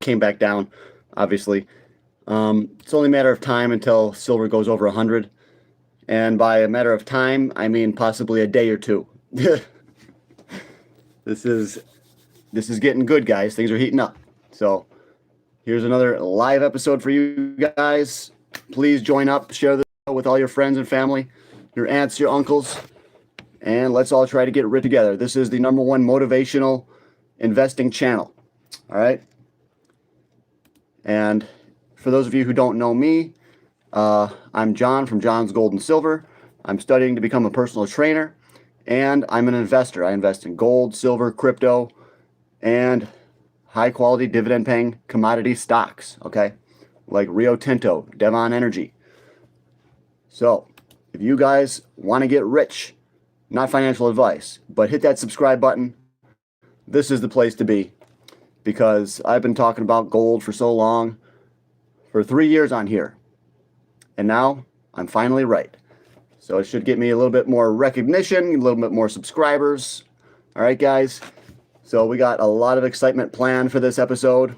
came back down, obviously. It's only a matter of time until silver goes over 100. And by a matter of time, I mean possibly a day or two. This is getting good, guys. Things are heating up. So here's another live episode for you guys. Please join up, share this with all your friends and family, your aunts, your uncles, and let's all try to get rich together. This is the #1 motivational investing channel. All right. And for those of you who don't know me, I'm John from John's Gold and Silver. I'm studying to become a personal trainer, and I'm an investor. I invest in gold, silver, crypto, and high-quality dividend-paying commodity stocks, okay, like Rio Tinto, Devon Energy. So if you guys want to get rich, not financial advice, but hit that subscribe button, this is the place to be, because I've been talking about gold for so long, for 3 years on here. And now I'm finally right. So it should get me a little bit more recognition, a little bit more subscribers. All right, guys. So we got a lot of excitement planned for this episode.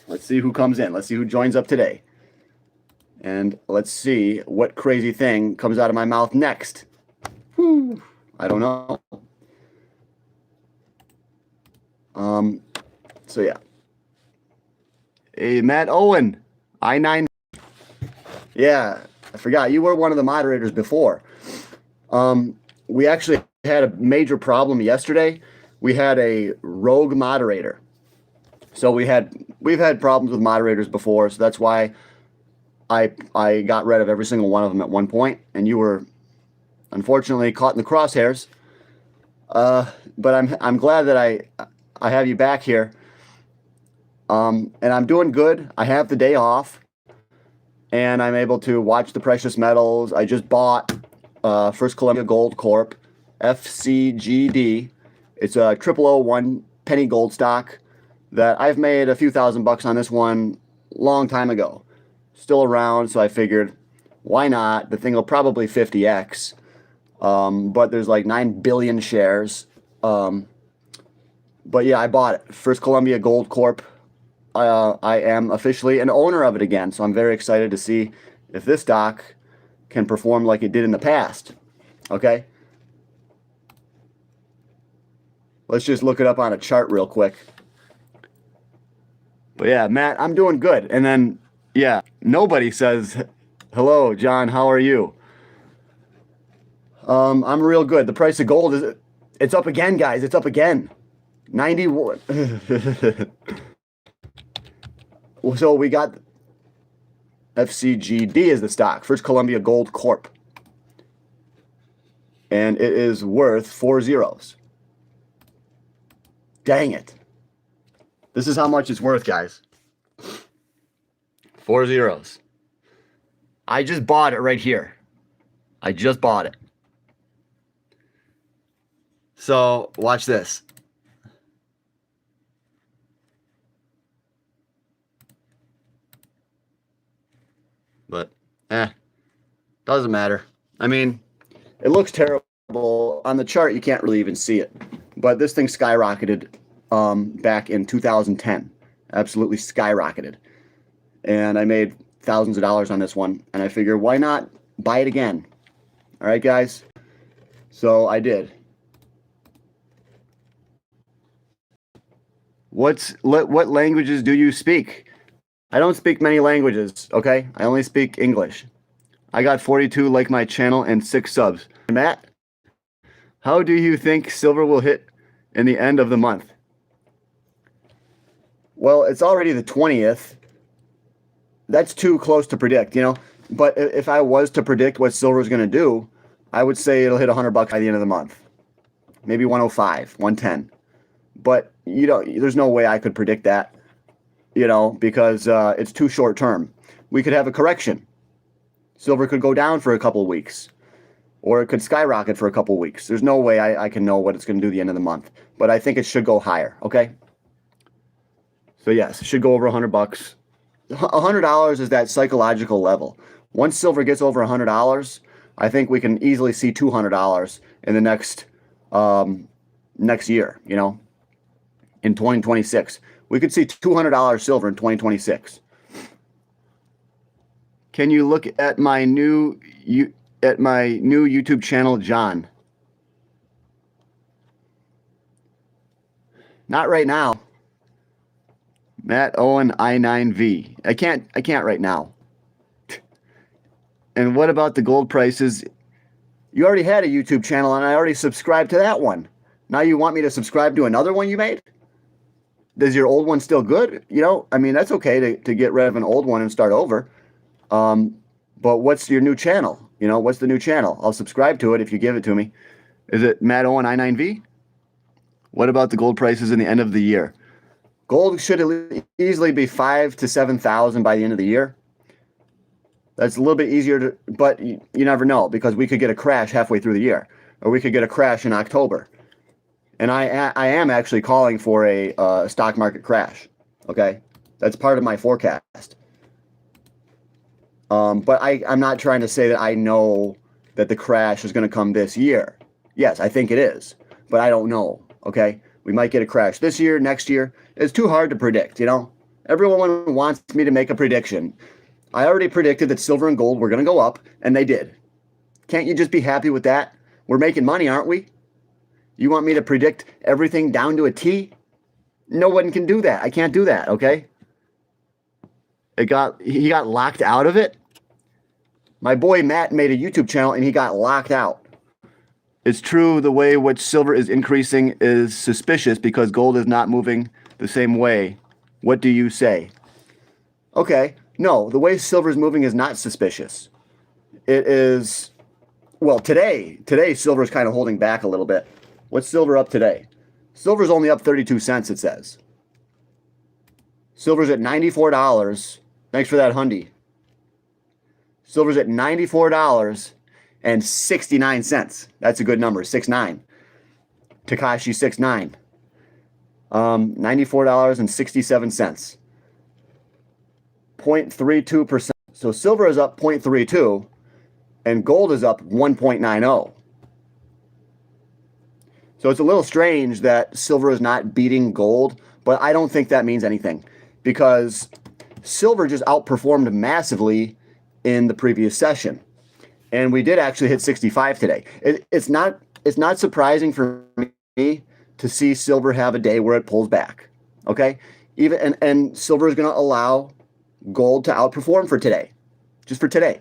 Let's see who comes in. Let's see who joins up today. And let's see what crazy thing comes out of my mouth next. Whew, I don't know. So yeah. Hey, Matt Owen. I9. Yeah, I forgot. You were one of the moderators before. We actually had a major problem yesterday. We had a rogue moderator. So we've had problems with moderators before, so that's why I got rid of every single one of them at one point, and you were unfortunately caught in the crosshairs. But I'm glad that I have you back here. And I'm doing good. I have the day off, and I'm able to watch the precious metals. I just bought First Columbia Gold Corp, FCGD. It's a 0001 penny gold stock that I've made a few $1,000s on this one long time ago. Still around, so I figured, why not? The thing will probably 50x, but there's like 9 billion shares. But yeah, I bought it. First Columbia Gold Corp. I am officially an owner of it again, so I'm very excited to see if this stock can perform like it did in the past. Okay? Let's just look it up on a chart real quick. But yeah, Matt, I'm doing good. And then, yeah, nobody says, hello, John, how are you? I'm real good. The price of gold it's up again, guys. It's up again. 91. So we got FCGD as the stock, First Columbia Gold Corp. And it is worth 4 zeros. Dang it. This is how much it's worth, guys. 4 zeros. I just bought it right here. I just bought it. So watch this. But, doesn't matter. I mean, it looks terrible. On the chart, you can't really even see it. But this thing skyrocketed back in 2010. Absolutely skyrocketed. And I made thousands of dollars on this one. And I figured, why not buy it again? All right, guys? So I did. What languages do you speak? I don't speak many languages, okay? I only speak English. I got 42 like my channel and 6 subs. Matt, how do you think silver will hit in the end of the month? Well, it's already the 20th. That's too close to predict, you know? But if I was to predict what silver is going to do, I would say it'll hit $100 by the end of the month. Maybe 105, 110. But there's no way I could predict that. Because it's too short term. We could have a correction. Silver could go down for a couple of weeks, or it could skyrocket for a couple of weeks. There's no way I can know what it's going to do at the end of the month, but I think it should go higher, okay? So yes, it should go over $100. $100 is that psychological level. Once silver gets over $100, I think we can easily see $200 in the next year, in 2026. We could see $200 silver in 2026. Can you look at my new YouTube channel, John? Not right now. Matt Owen I9V. I can't right now. And what about the gold prices? You already had a YouTube channel and I already subscribed to that one. Now you want me to subscribe to another one you made? Is your old one still good? You know, I mean, that's okay to get rid of an old one and start over. But what's your new channel? You know, what's the new channel? I'll subscribe to it if you give it to me. Is it Matt Owen I9V? What about the gold prices in the end of the year? Gold should easily be 5,000 to 7,000 by the end of the year. That's a little bit easier to, but you never know, because we could get a crash halfway through the year, or we could get a crash in October. And I am actually calling for a stock market crash. Okay, that's part of my forecast. But I'm not trying to say that I know that the crash is going to come this year. Yes, I think it is, but I don't know. Okay, we might get a crash this year, next year. It's too hard to predict. You know, everyone wants me to make a prediction. I already predicted that silver and gold were going to go up, and they did. Can't you just be happy with that? We're making money, aren't we? You want me to predict everything down to a T? No one can do that. I can't do that, okay? He got locked out of it. My boy Matt made a YouTube channel, and he got locked out. It's true the way which silver is increasing is suspicious because gold is not moving the same way. What do you say? Okay. No, the way silver is moving is not suspicious. It is, well, today silver is kind of holding back a little bit. What's silver up today? Silver's only up 32 cents, it says. Silver's at $94. Thanks for that, Hundy. Silver's at $94.69. That's a good number, 69. Takashi 69. $94.67. 0.32%. So silver is up 0.32 and gold is up 1.90. So it's a little strange that silver is not beating gold, but I don't think that means anything because silver just outperformed massively in the previous session. And we did actually hit 65 today. It's not surprising for me to see silver have a day where it pulls back. Okay? And silver is going to allow gold to outperform for today, just for today.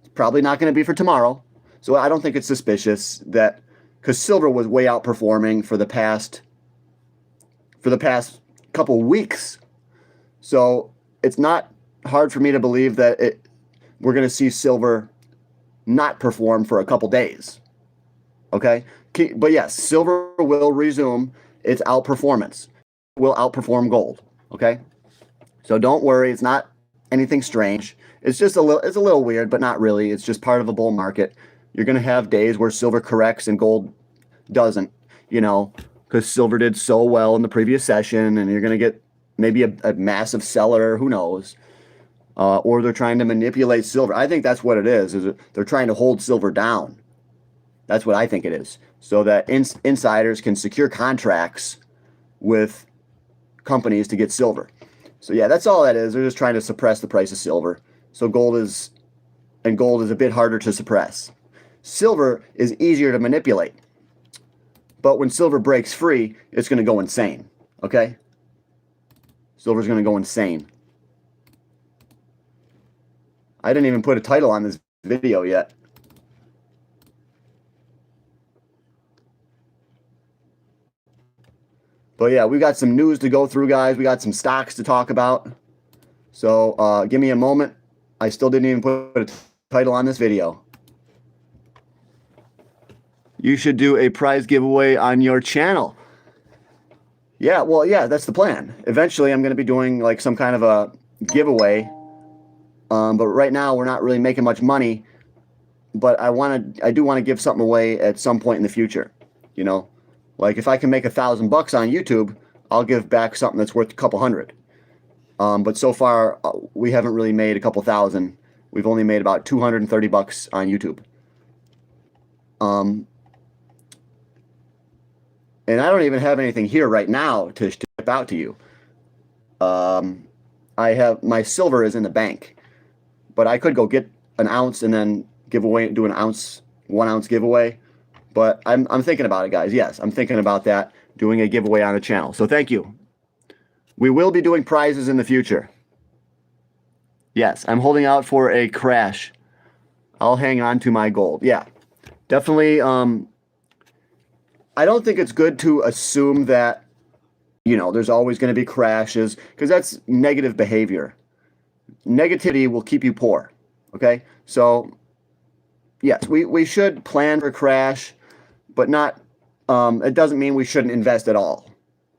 It's probably not going to be for tomorrow. So I don't think it's suspicious that, because silver was way outperforming for the past couple weeks. So it's not hard for me to believe that we're going to see silver not perform for a couple days. Okay? But yes, silver will resume its outperformance. It will outperform gold. Okay? So don't worry, it's not anything strange. It's just a little weird, but not really. It's just part of a bull market. You're going to have days where silver corrects and gold doesn't, you know, because silver did so well in the previous session, and you're going to get maybe a massive seller, who knows, or they're trying to manipulate silver. I think that's what it is they're trying to hold silver down. That's what I think it is, so that insiders can secure contracts with companies to get silver. So yeah, that's all that is. They're just trying to suppress the price of silver. So gold is a bit harder to suppress. Silver is easier to manipulate. But when silver breaks free, it's going to go insane. Okay? Silver's going to go insane. I didn't even put a title on this video yet. But yeah, we got some news to go through, guys. We got some stocks to talk about. So give me a moment. I still didn't even put a title on this video. You should do a prize giveaway on your channel. Yeah, well, yeah, that's the plan. Eventually, I'm going to be doing like some kind of a giveaway. But right now, we're not really making much money. But I do want to give something away at some point in the future, you know. Like if I can make $1,000 on YouTube, I'll give back something that's worth a couple hundred. But so far, we haven't really made a couple thousand. We've only made about $230 on YouTube. and I don't even have anything here right now to ship out to you. I have my silver is in the bank, but I could go get an ounce and then do an ounce, 1 ounce giveaway. But I'm thinking about it, guys. Yes, I'm thinking about that, doing a giveaway on the channel. So thank you. We will be doing prizes in the future. Yes, I'm holding out for a crash. I'll hang on to my gold. Yeah, definitely. I don't think it's good to assume that, there's always going to be crashes, because that's negative behavior. Negativity will keep you poor. Okay? So, yes, we should plan for a crash, but not, it doesn't mean we shouldn't invest at all.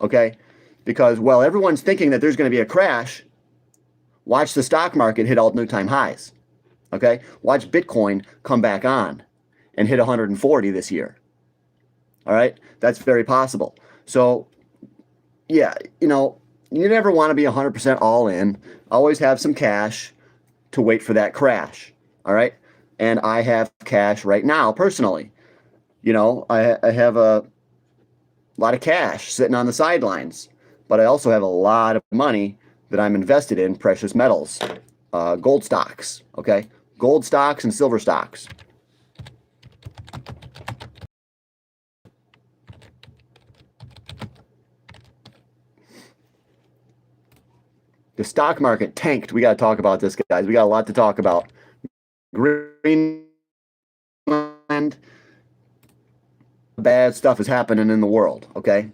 Okay? Because, well, everyone's thinking that there's going to be a crash. Watch the stock market hit all-time highs. Okay? Watch Bitcoin come back on and hit 140 this year. All right? That's very possible. So, yeah, you never want to be 100% all in. Always have some cash to wait for that crash. All right? And I have cash right now, personally. I have a lot of cash sitting on the sidelines, but I also have a lot of money that I'm invested in precious metals, gold stocks, okay? Gold stocks and silver stocks. The stock market tanked. We got to talk about this, guys. We got a lot to talk about. Greenland, bad stuff is happening in the world, okay?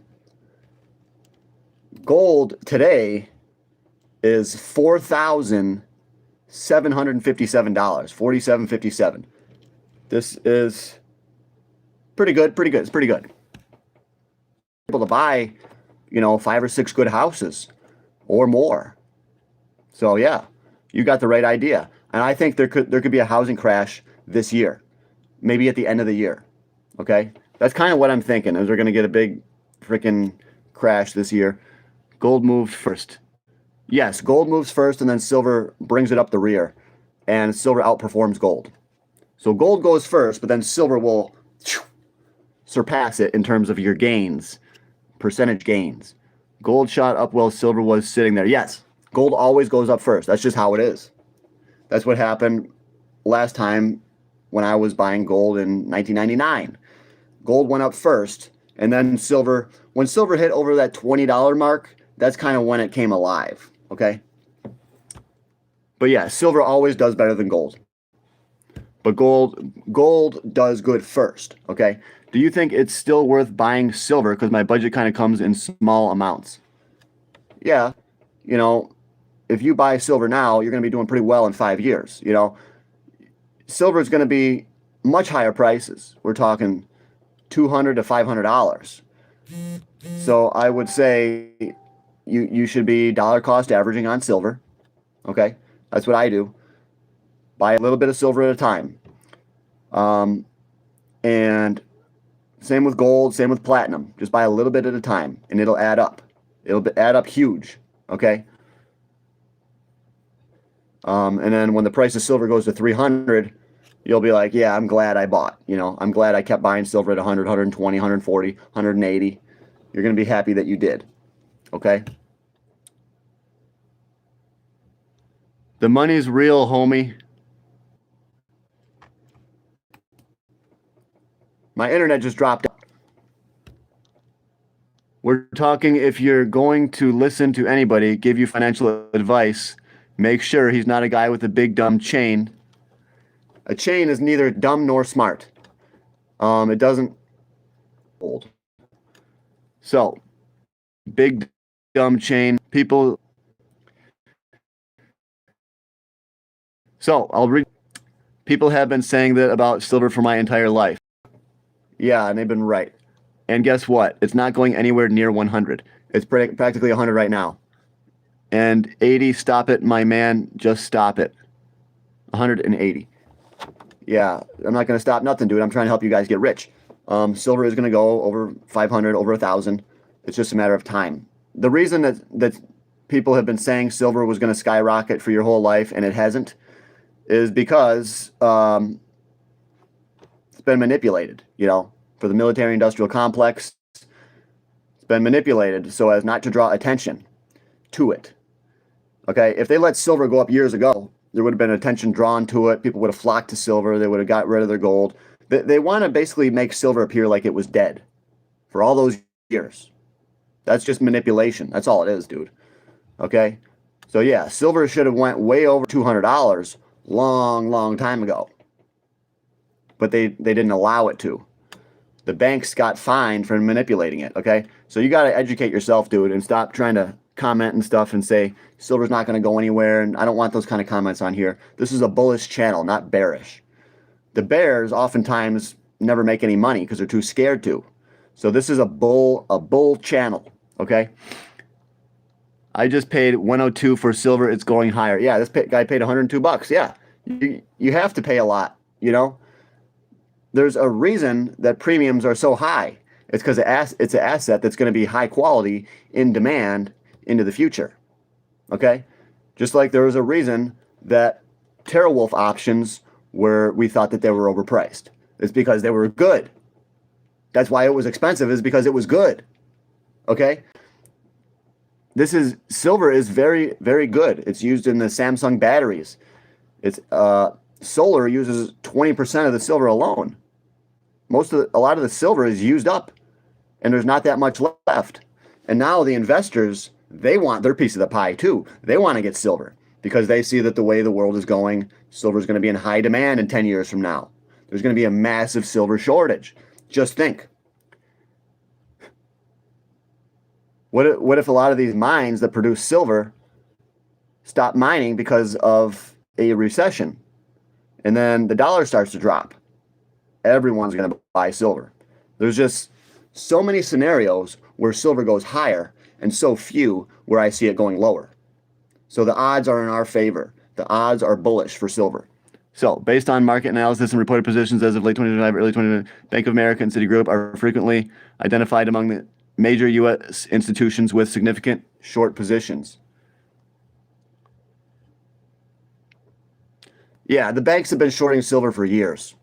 Gold today is $4,757, $47.57. This is pretty good. It's pretty good. Able to buy, 5 or 6 good houses or more. So yeah, you got the right idea. And I think there could be a housing crash this year, maybe at the end of the year. Okay, that's kind of what I'm thinking. Is we're going to get a big freaking crash this year. Gold moved first. Yes, gold moves first, and then silver brings it up the rear, and silver outperforms gold. So gold goes first, but then silver will surpass it in terms of your gains, percentage gains. Gold shot up while silver was sitting there. Yes, gold always goes up first. That's just how it is. That's what happened last time when I was buying gold in 1999. Gold went up first, and then silver. When silver hit over that $20 mark, that's kind of when it came alive. Okay? But yeah, silver always does better than gold. But gold does good first. Okay? Do you think it's still worth buying silver? Because my budget kind of comes in small amounts. Yeah. If you buy silver now, you're going to be doing pretty well in 5 years. Silver is going to be much higher prices. We're talking $200 to $500. So I would say you should be dollar cost averaging on silver. Okay, that's what I do. Buy a little bit of silver at a time. And same with gold, same with platinum. Just buy a little bit at a time, and it'll add up. It'll add up huge. Okay. And then when the price of silver goes to 300, you'll be like, yeah, I'm glad I bought. I'm glad I kept buying silver at 100, 120, 140, 180. You're going to be happy that you did. Okay? The money's real, homie. My internet just dropped out. We're talking if you're going to listen to anybody give you financial advice, make sure he's not a guy with a big dumb chain. A chain is neither dumb nor smart. It doesn't hold. So, big dumb chain. People. So, I'll read. People have been saying that about silver for my entire life. Yeah, and they've been right. And guess what? It's not going anywhere near 100. It's practically 100 right now. And 80, stop it, my man. Just stop it. 180. Yeah, I'm not going to stop nothing, dude. I'm trying to help you guys get rich. Silver is going to go over 500, over 1,000. It's just a matter of time. The reason that people have been saying silver was going to skyrocket for your whole life and it hasn't is because it's been manipulated, for the military-industrial complex. been manipulated so as not to draw attention to it. Okay, if they let silver go up years ago, there would have been attention drawn to it. People would have flocked to silver. They would have got rid of their gold. They want to basically make silver appear like it was dead for all those years. That's just manipulation. That's all it is, dude. Okay, so yeah, silver should have went way over $200 long time ago, but they didn't allow it to. The banks got fined for manipulating it. Okay, so you got to educate yourself, dude, and stop trying to comment and stuff and say silver's not going to go anywhere. And I don't want those kind of comments on here. This is a bullish channel, not bearish. The bears oftentimes never make any money because they're too scared to. So this is a bull channel. Okay, I just paid 102 for silver. It's going higher. Yeah, this guy paid 102 bucks. Yeah, you have to pay a lot, you know. There's a reason that premiums are so high. It's because it's an asset that's going to be high quality in demand into the future. Okay? Just like there was a reason that TeraWolf options we thought that they were overpriced. It's because they were good. That's why it was expensive, is because it was good. Okay? Silver is very, very good. It's used in the Samsung batteries. Solar uses 20% of the silver alone. A lot of the silver is used up, and there's not that much left. And now the investors, they want their piece of the pie too. They want to get silver because they see that the way the world is going, silver is going to be in high demand in 10 years from now. There's going to be a massive silver shortage. Just think. What if a lot of these mines that produce silver stop mining because of a recession, and then the dollar starts to drop? Everyone's going to buy silver. There's just so many scenarios where silver goes higher and so few where I see it going lower. So the odds are in our favor. The odds are bullish for silver. So based on market analysis and reported positions as of late 2025, early 2025, Bank of America and Citigroup are frequently identified among the major U.S. institutions with significant short positions. Yeah, the banks have been shorting silver for years.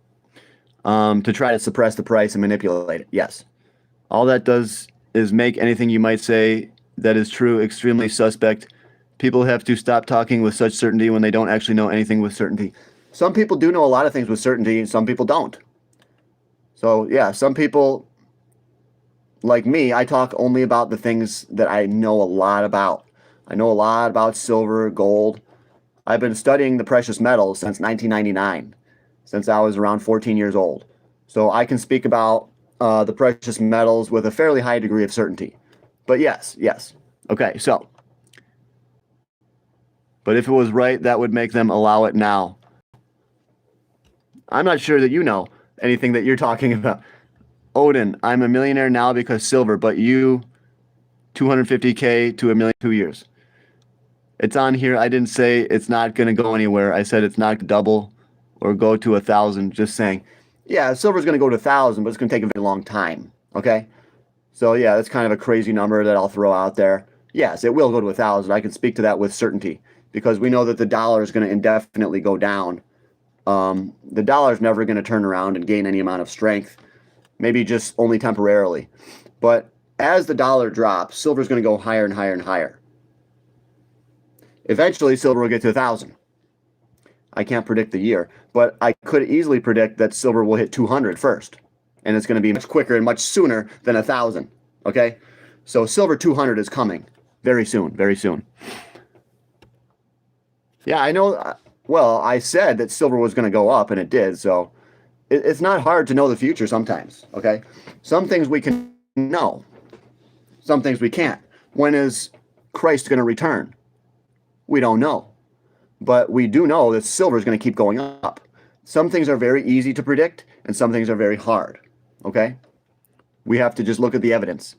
To try to suppress the price and manipulate it. Yes. All that does is make anything you might say that is true extremely suspect. People have to stop talking with such certainty when they don't actually know anything with certainty. Some people do know a lot of things with certainty, and some people don't. So, yeah, some people, like me, I talk only about the things that I know a lot about. I know a lot about silver, gold. I've been studying the precious metals since 1999. Since I was around 14 years old. So I can speak about the precious metals with a fairly high degree of certainty. But yes. Okay, so. But if it was right, that would make them allow it now. I'm not sure that you know anything that you're talking about. Odin, I'm a millionaire now because silver, but you, 250K to $1 million 2 years. It's on here. I didn't say it's not going to go anywhere. I said it's not double or go to 1,000, just saying. Yeah, silver's going to go to 1,000, but it's going to take a very long time, okay? So, yeah, that's kind of a crazy number that I'll throw out there. Yes, it will go to 1,000. I can speak to that with certainty because we know that the dollar is going to indefinitely go down. The dollar is never going to turn around and gain any amount of strength, maybe just only temporarily. But as the dollar drops, silver is going to go higher and higher and higher. Eventually, silver will get to 1,000. I can't predict the year, but I could easily predict that silver will hit 200 first, and it's going to be much quicker and much sooner than 1,000. Okay, so silver 200 is coming very soon, very soon. Yeah, I know. Well, I said that silver was going to go up, and it did. So it's not hard to know the future sometimes. Okay, some things we can know, some things we can't. When is Christ going to return? We don't know. But we do know that silver is going to keep going up. Some things are very easy to predict, and some things are very hard. Okay? We have to just look at the evidence.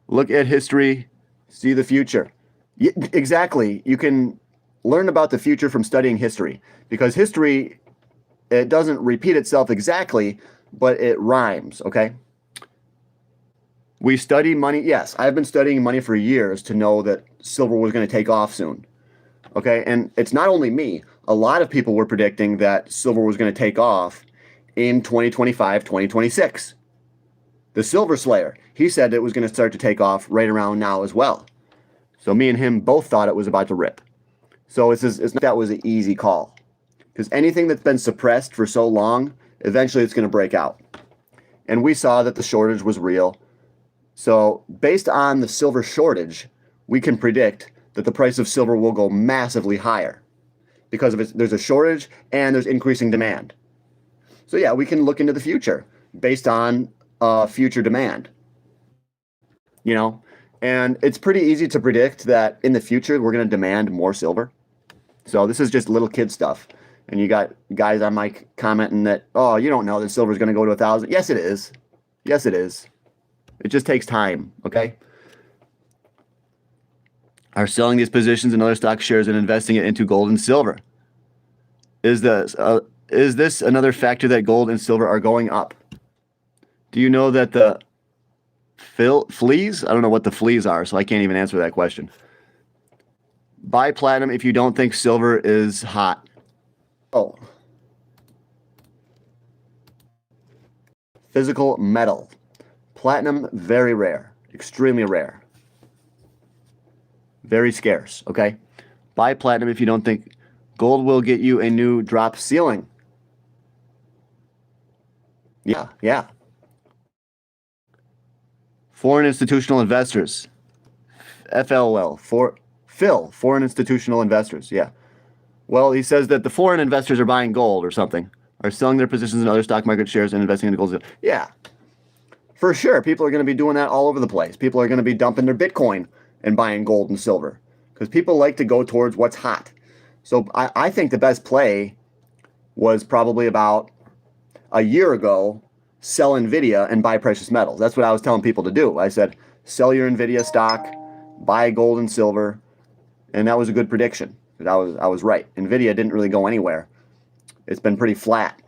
Look at history, see the future. Exactly. You can learn about the future from studying history. Because history, it doesn't repeat itself exactly, but it rhymes. Okay? We study money. Yes, I've been studying money for years to know that silver was going to take off soon. Okay, and it's not only me. A lot of people were predicting that silver was going to take off in 2025, 2026. The Silver Slayer, he said it was going to start to take off right around now as well. So me and him both thought it was about to rip. So it's not that was an easy call. Because anything that's been suppressed for so long, eventually it's going to break out. And we saw that the shortage was real. So based on the silver shortage, we can predict that the price of silver will go massively higher. Because there's a shortage and there's increasing demand. So yeah, we can look into the future based on future demand. You know, and it's pretty easy to predict that in the future we're going to demand more silver. So this is just little kid stuff. And you got guys on my commenting that, oh, you don't know that silver is going to go to 1,000. Yes, it is. Yes, it is. It just takes time, okay? Are selling these positions in other stock shares and investing it into gold and silver. Is this another factor that gold and silver are going up? Do you know that the fleas? I don't know what the fleas are, so I can't even answer that question. Buy platinum if you don't think silver is hot. Oh. Physical metal. Platinum, very rare. Extremely rare. Very scarce, okay? Buy platinum if you don't think gold will get you a new drop ceiling. Yeah. Foreign institutional investors. FLL. Foreign institutional investors, yeah. Well, he says that the foreign investors are buying gold or something, are selling their positions in other stock market shares and investing in gold. Yeah, for sure. People are going to be doing that all over the place. People are going to be dumping their Bitcoin and buying gold and silver because people like to go towards what's hot. So I think the best play was probably about a year ago, sell NVIDIA and buy precious metals. That's what I was telling people to do. I said, sell your NVIDIA stock, buy gold and silver, and that was a good prediction. I was right. NVIDIA didn't really go anywhere. It's been pretty flat.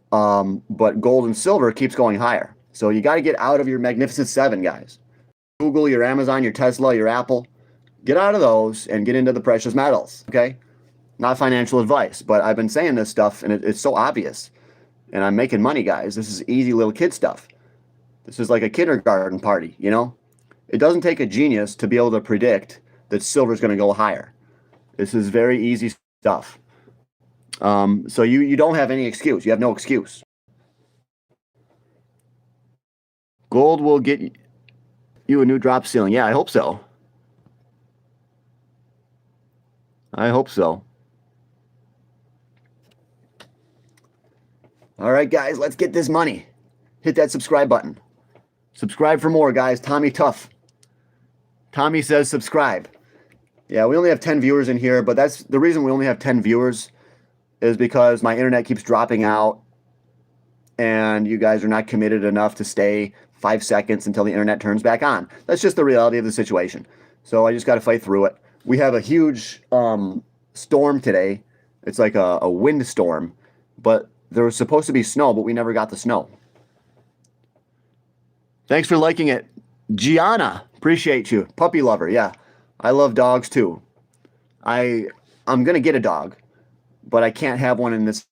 But gold and silver keeps going higher. So you got to get out of your Magnificent Seven, guys. Google, your Amazon, your Tesla, your Apple. Get out of those and get into the precious metals, okay? Not financial advice, but I've been saying this stuff, and it's so obvious. And I'm making money, guys. This is easy little kid stuff. This is like a kindergarten party, you know? It doesn't take a genius to be able to predict that silver is going to go higher. This is very easy stuff. So you don't have any excuse. You have no excuse. Gold will get you a new drop ceiling. Yeah, I hope so. I hope so. All right, guys, let's get this money. Hit that subscribe button. Subscribe for more, guys. Tommy Tough. Tommy says subscribe. Yeah, we only have 10 viewers in here, but that's the reason we only have 10 viewers is because my internet keeps dropping out and you guys are not committed enough to stay 5 seconds until the internet turns back on. That's just the reality of the situation. So I just got to fight through it. We have a huge storm today. It's like a wind storm, but there was supposed to be snow, but we never got the snow. Thanks for liking it. Gianna, appreciate you. Puppy lover, yeah. I love dogs too. I'm going to get a dog, but I can't have one in this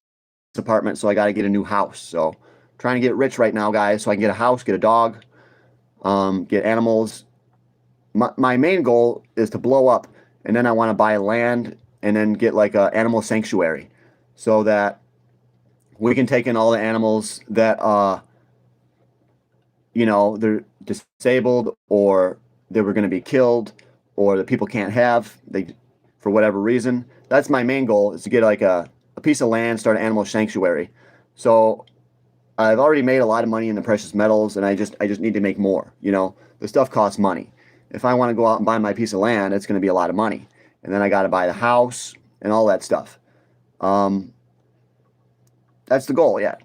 apartment, so I got to get a new house. So trying to get rich right now, guys, so I can get a house, get a dog, get animals. My main goal is to blow up, and then I want to buy land and then get like an animal sanctuary so that we can take in all the animals that, they're disabled or they were going to be killed or that people can't have for whatever reason. That's my main goal, is to get like a piece of land, start an animal sanctuary. So I've already made a lot of money in the precious metals, and I just need to make more. The stuff costs money. If I want to go out and buy my piece of land, it's going to be a lot of money. And then I got to buy the house and all that stuff. That's the goal, yeah.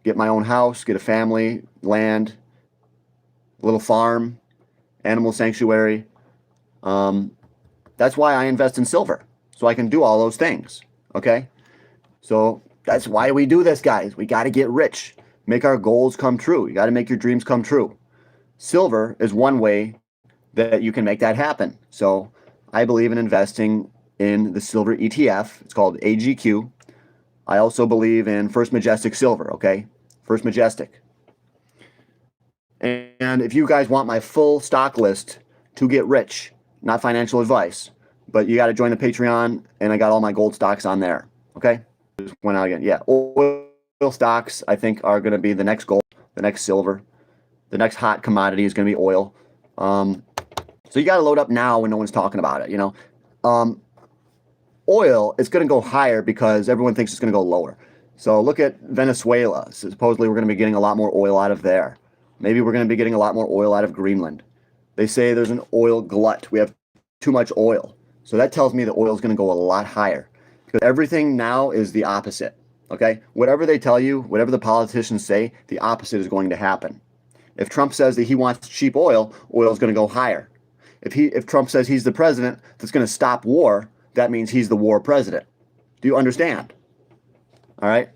Get my own house, get a family, land, a little farm, animal sanctuary. That's why I invest in silver, so I can do all those things, okay? So that's why we do this, guys. We got to get rich, make our goals come true. You got to make your dreams come true. Silver is one way that you can make that happen. So I believe in investing in the silver ETF. It's called AGQ. I also believe in First Majestic Silver, okay? First Majestic. And if you guys want my full stock list to get rich, not financial advice, but you got to join the Patreon, and I got all my gold stocks on there. Okay? Just went out again. Yeah, oil stocks, I think, are going to be the next gold, the next silver. The next hot commodity is going to be oil. So you got to load up now when no one's talking about it, you know. Oil is going to go higher because everyone thinks it's going to go lower. So look at Venezuela. Supposedly we're going to be getting a lot more oil out of there. Maybe we're going to be getting a lot more oil out of Greenland. They say there's an oil glut. We have too much oil. So that tells me the oil is going to go a lot higher. Because everything now is the opposite. Okay? Whatever they tell you, whatever the politicians say, the opposite is going to happen. If Trump says that he wants cheap oil, oil is going to go higher. If Trump says he's the president that's going to stop war, that means he's the war president. Do you understand? All right.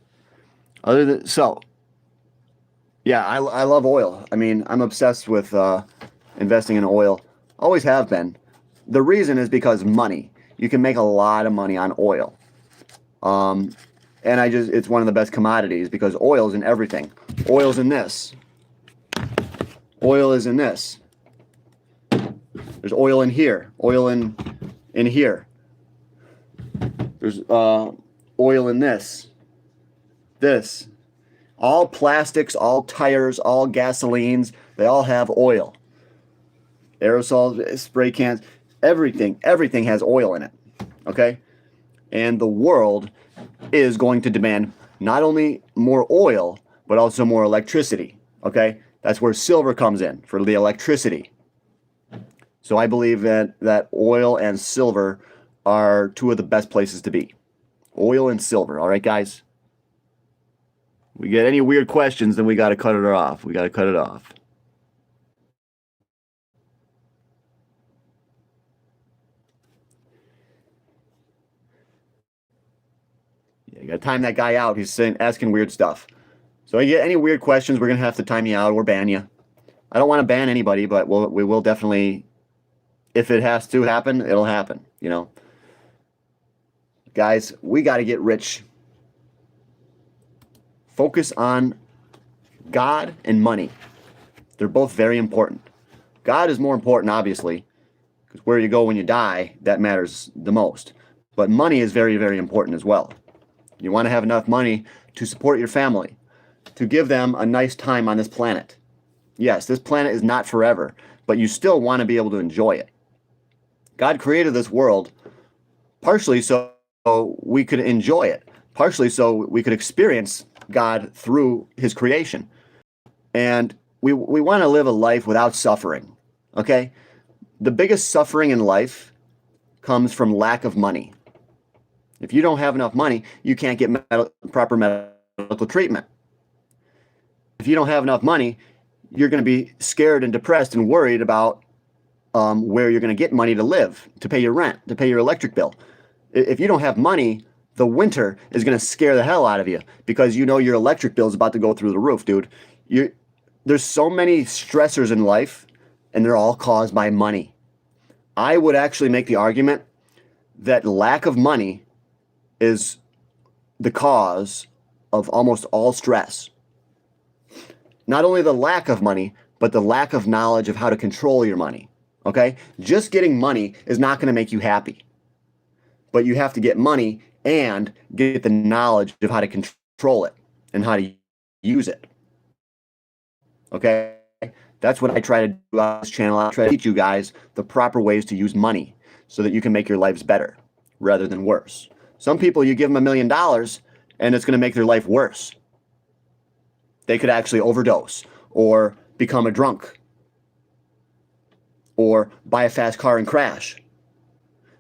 Yeah, I love oil. I mean, I'm obsessed with investing in oil. Always have been. The reason is because money. You can make a lot of money on oil. And it's one of the best commodities because oil is in everything. Oil's in this. Oil is in this. There's oil in here. Oil in here. There's oil in this. This. All plastics, all tires, all gasolines, they all have oil. Aerosols, spray cans, everything has oil in it. Okay? And the world is going to demand not only more oil, but also more electricity. Okay? That's where silver comes in, for the electricity. So I believe that oil and silver are two of the best places to be. Oil and silver. All right, guys? We get any weird questions, then we got to cut it off. We got to cut it off. Yeah, you got to time that guy out. He's asking weird stuff. So you get any weird questions, we're going to have to time you out or ban you. I don't want to ban anybody, but we will definitely, if it has to happen, it'll happen, you know. Guys, we got to get rich. Focus on God and money. They're both very important. God is more important, obviously, because where you go when you die, that matters the most. But money is very, very important as well. You want to have enough money to support your family, to give them a nice time on this planet. Yes, this planet is not forever, but you still want to be able to enjoy it. God created this world partially so we could enjoy it, partially so we could experience God through his creation. And we want to live a life without suffering, okay? The biggest suffering in life comes from lack of money. If you don't have enough money, you can't get proper medical treatment. If you don't have enough money, you're going to be scared and depressed and worried about where you're going to get money to live, to pay your rent, to pay your electric bill. If you don't have money, the winter is going to scare the hell out of you because you know your electric bill is about to go through the roof, dude. There's so many stressors in life, and they're all caused by money. I would actually make the argument that lack of money is the cause of almost all stress. Not only the lack of money, but the lack of knowledge of how to control your money. Okay? Just getting money is not going to make you happy. But you have to get money and get the knowledge of how to control it and how to use it. Okay? That's what I try to do on this channel. I try to teach you guys the proper ways to use money so that you can make your lives better rather than worse. Some people, you give them $1 million and it's going to make their life worse. They could actually overdose or become a drunk or buy a fast car and crash.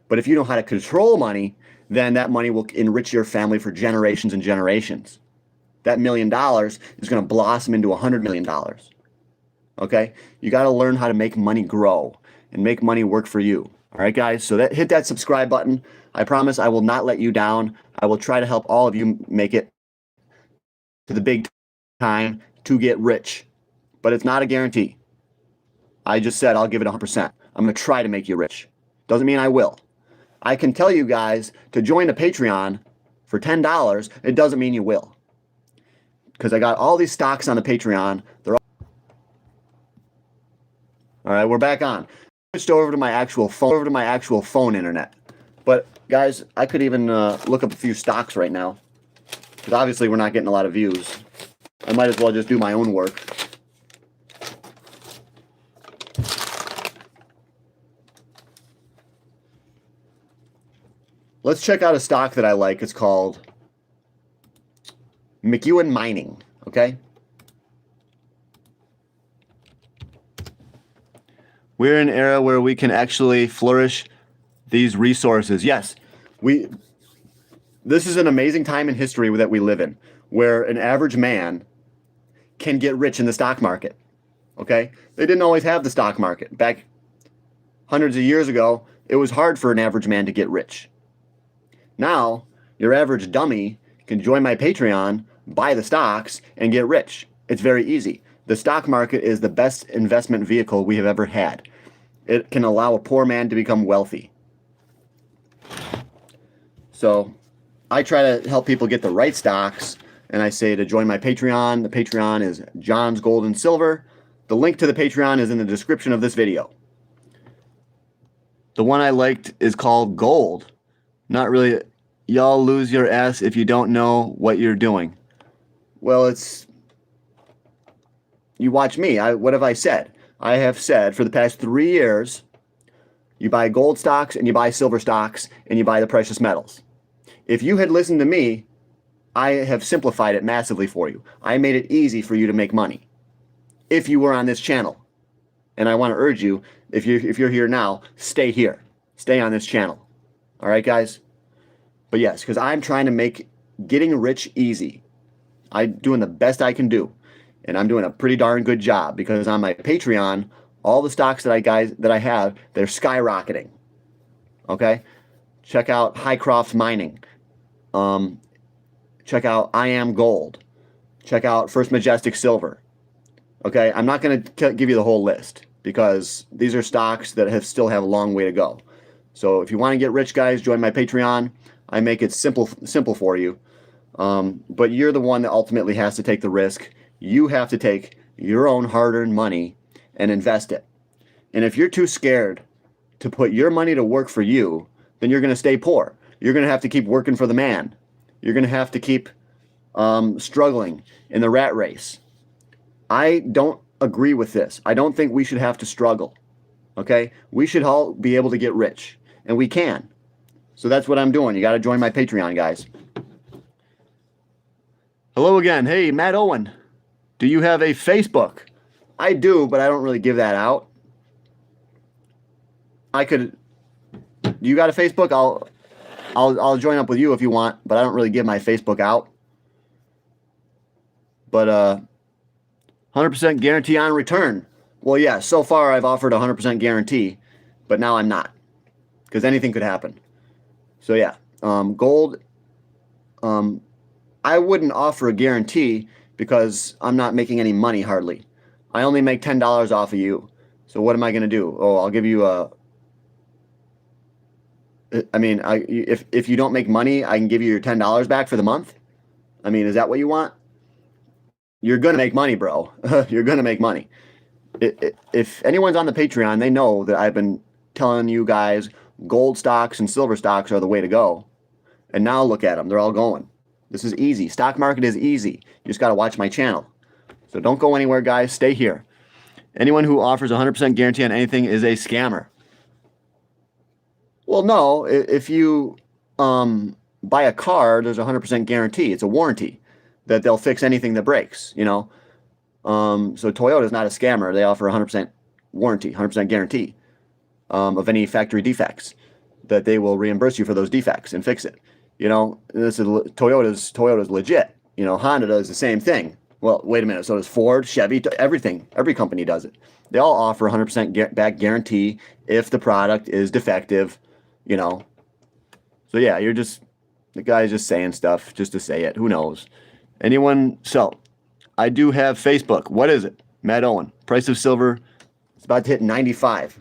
But if you know how to control money, then that money will enrich your family for generations and generations. That $1 million is going to blossom into $100 million. Okay? You got to learn how to make money grow and make money work for you. All right, guys? So hit that subscribe button. I promise I will not let you down. I will try to help all of you make it to the big time to get rich. But it's not a guarantee. I just said I'll give it 100%. I'm going to try to make you rich. Doesn't mean I will. I can tell you guys to join the Patreon for $10. It doesn't mean you will. Because I got all these stocks on the Patreon. All right, we're back on. Switched over to my actual phone internet. But guys, I could even look up a few stocks right now, because obviously we're not getting a lot of views. I might as well just do my own work. Let's check out a stock that I like. It's called McEwen Mining, okay? We're in an era where we can actually flourish these resources. Yes, this is an amazing time in history that we live in, where an average man can get rich in the stock market, okay? They didn't always have the stock market. Back hundreds of years ago, it was hard for an average man to get rich. Now, your average dummy can join my Patreon, buy the stocks, and get rich. It's very easy. The stock market is the best investment vehicle we have ever had. It can allow a poor man to become wealthy. So, I try to help people get the right stocks, and I say to join my Patreon. The Patreon is John's Gold and Silver. The link to the Patreon is in the description of this video. The one I liked is called Gold. Not really. Y'all lose your ass if you don't know what you're doing. Well, you watch me. What have I said? I have said for the past 3 years, you buy gold stocks and you buy silver stocks and you buy the precious metals. If you had listened to me, I have simplified it massively for you. I made it easy for you to make money. If you were on this channel, and I want to urge you, if you're here now, stay here. Stay on this channel. All right, guys? But yes, because I'm trying to make getting rich easy. I'm doing the best I can do. And I'm doing a pretty darn good job, because on my Patreon, all the stocks that I have, they're skyrocketing. Okay? Check out Highcroft Mining. Check out I Am Gold. Check out First Majestic Silver. Okay? I'm not going to give you the whole list, because these are stocks that still have a long way to go. So if you want to get rich, guys, join my Patreon. I make it simple for you. But you're the one that ultimately has to take the risk. You have to take your own hard-earned money and invest it. And if you're too scared to put your money to work for you, then you're going to stay poor. You're going to have to keep working for the man. You're going to have to keep struggling in the rat race. I don't agree with this. I don't think we should have to struggle. Okay? We should all be able to get rich. And we can. So that's what I'm doing. You got to join my Patreon, guys. Hello again. Hey, Matt Owen. Do you have a Facebook? I do, but I don't really give that out. You got a Facebook? I'll join up with you if you want, but I don't really give my Facebook out. But 100% guarantee on return. Well, yeah, so far I've offered a 100% guarantee, but now I'm not, because anything could happen. So yeah, gold, I wouldn't offer a guarantee because I'm not making any money hardly. I only make $10 off of you. So what am I going to do? Oh, I'll give you if you don't make money, I can give you your $10 back for the month. I mean, is that what you want? You're going to make money, bro. You're going to make money. If anyone's on the Patreon, they know that I've been telling you guys gold stocks and silver stocks are the way to go. And now look at them. They're all going. This is easy. Stock market is easy. You just got to watch my channel. So don't go anywhere, guys. Stay here. Anyone who offers 100% guarantee on anything is a scammer. Well, no. If you buy a car, there's a 100% guarantee. It's a warranty that they'll fix anything that breaks, you know. So Toyota's not a scammer. They offer 100% warranty, 100% guarantee of any factory defects, that they will reimburse you for those defects and fix it. You know, this is Toyota's legit. You know, Honda does the same thing. Well, wait a minute. So does Ford, Chevy, everything. Every company does it. They all offer 100% back guarantee if the product is defective, you know. So yeah, the guy's just saying stuff just to say it. Who knows? So I do have Facebook. What is it? Matt Owen. Price of silver. It's about to hit 95.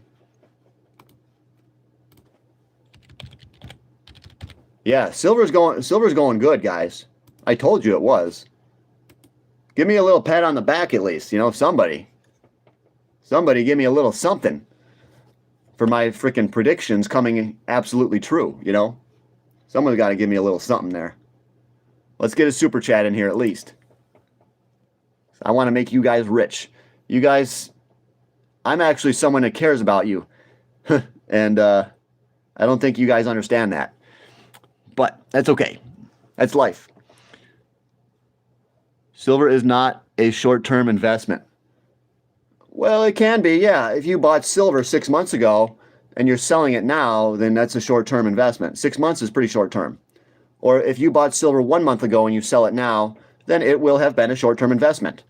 Yeah, silver's going good, guys. I told you it was. Give me a little pat on the back at least, you know, somebody. Somebody give me a little something for my freaking predictions coming absolutely true, you know? Someone's got to give me a little something there. Let's get a super chat in here at least. I want to make you guys rich. You guys, I'm actually someone that cares about you. And I don't think you guys understand that. But that's okay. That's life. Silver is not a short-term investment. Well, it can be, yeah. If you bought silver 6 months ago and you're selling it now, then that's a short-term investment. 6 months is pretty short-term. Or if you bought silver 1 month ago and you sell it now, then it will have been a short-term investment.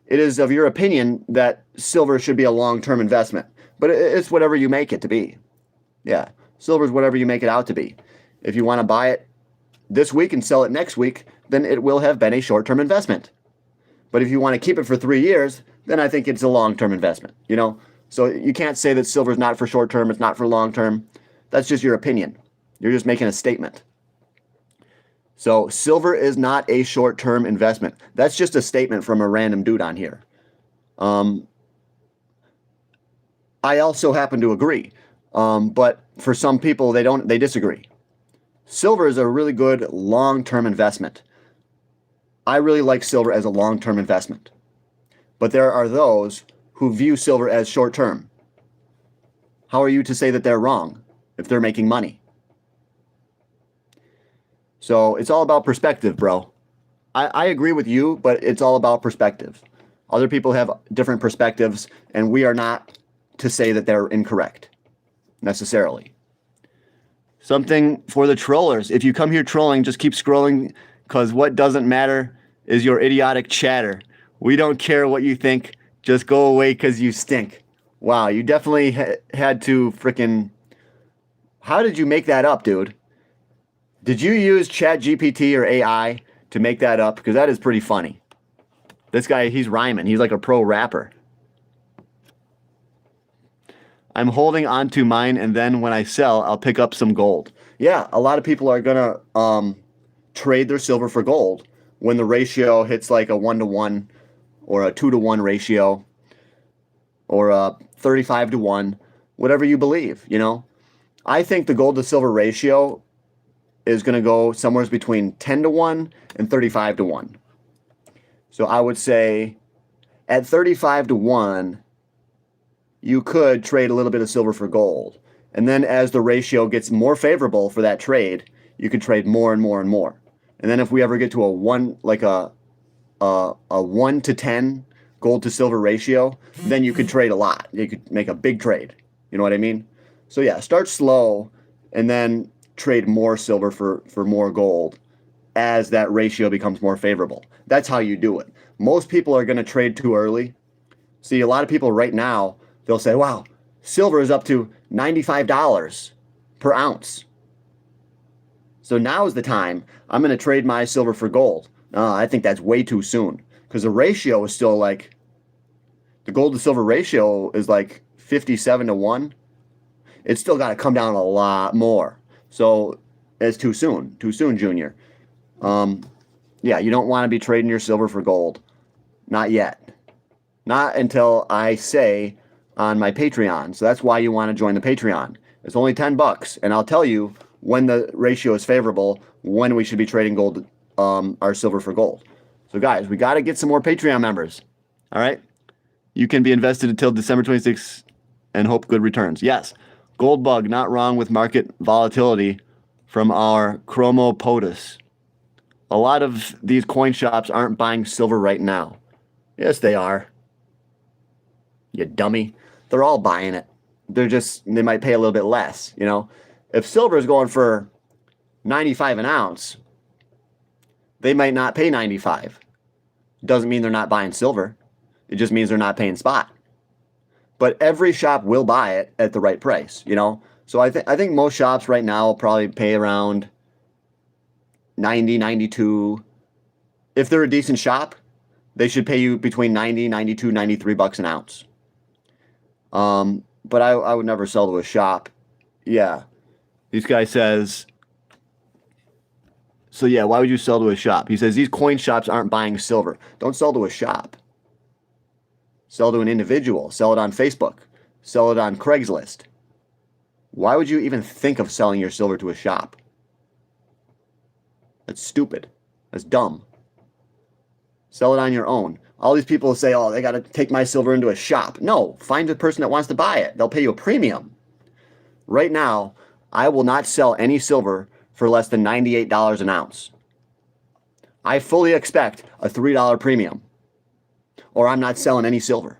It is of your opinion that silver should be a long-term investment, but it's whatever you make it to be. Yeah, silver is whatever you make it out to be. If you want to buy it this week and sell it next week, then it will have been a short-term investment. But if you want to keep it for 3 years, then I think it's a long-term investment, you know? So you can't say that silver is not for short-term, it's not for long-term. That's just your opinion. You're just making a statement. So silver is not a short-term investment. That's just a statement from a random dude on here. I also happen to agree. But for some people, they disagree. Silver is a really good long-term investment. I really like silver as a long-term investment. But there are those who view silver as short-term. How are you to say that they're wrong if they're making money? So it's all about perspective, bro. I agree with you, but it's all about perspective. Other people have different perspectives, and we are not to say that they're incorrect, necessarily. Something for the trollers. If you come here trolling, just keep scrolling, because what doesn't matter is your idiotic chatter. We don't care what you think. Just go away because you stink. Wow, you definitely had to freaking... How did you make that up, dude? Did you use ChatGPT or AI to make that up? Because that is pretty funny. This guy, he's rhyming. He's like a pro rapper. I'm holding on to mine, and then when I sell, I'll pick up some gold. Yeah, a lot of people are going to trade their silver for gold when the ratio hits like a 1-to-1 or a 2-to-1 ratio or a 35-to-1, whatever you believe, you know. I think the gold to silver ratio is going to go somewhere between 10-to-1 and 35-to-1. So I would say at 35-to-1, you could trade a little bit of silver for gold. And then as the ratio gets more favorable for that trade, you could trade more and more and more. And then if we ever get to a 1 to 10 gold to silver ratio, then you could trade a lot. You could make a big trade. You know what I mean? So yeah, start slow and then trade more silver for more gold as that ratio becomes more favorable. That's how you do it. Most people are going to trade too early. See, a lot of people right now, they'll say, wow, silver is up to $95 per ounce. So now is the time I'm going to trade my silver for gold. I think that's way too soon because the ratio is still like, the gold to silver ratio is like 57-to-1. It's still got to come down a lot more. So it's too soon, Junior. Yeah, you don't want to be trading your silver for gold. Not yet. Not until I say on my Patreon. So that's why you want to join the Patreon. It's only $10, and I'll tell you when the ratio is favorable, when we should be trading gold, our silver for gold. So guys, we got to get some more Patreon members. All right? You can be invested until December 26th and hope good returns. Yes. Gold bug, not wrong with market volatility from our Chromo POTUS. A lot of these coin shops aren't buying silver right now. Yes, they are. You dummy. They're all buying it. They might pay a little bit less, you know. If silver is going for 95 an ounce, they might not pay 95. Doesn't mean they're not buying silver. It just means they're not paying spot. But every shop will buy it at the right price, you know. So I think most shops right now will probably pay around 90, 92. If they're a decent shop, they should pay you between 90, 92, 93 bucks an ounce. But I would never sell to a shop. Yeah. This guy says, so yeah, why would you sell to a shop? He says, these coin shops aren't buying silver. Don't sell to a shop. Sell to an individual. Sell it on Facebook. Sell it on Craigslist. Why would you even think of selling your silver to a shop? That's stupid. That's dumb. Sell it on your own. All these people say, oh, they got to take my silver into a shop. No, find a person that wants to buy it. They'll pay you a premium. Right now, I will not sell any silver for less than $98 an ounce. I fully expect a $3 premium, or I'm not selling any silver.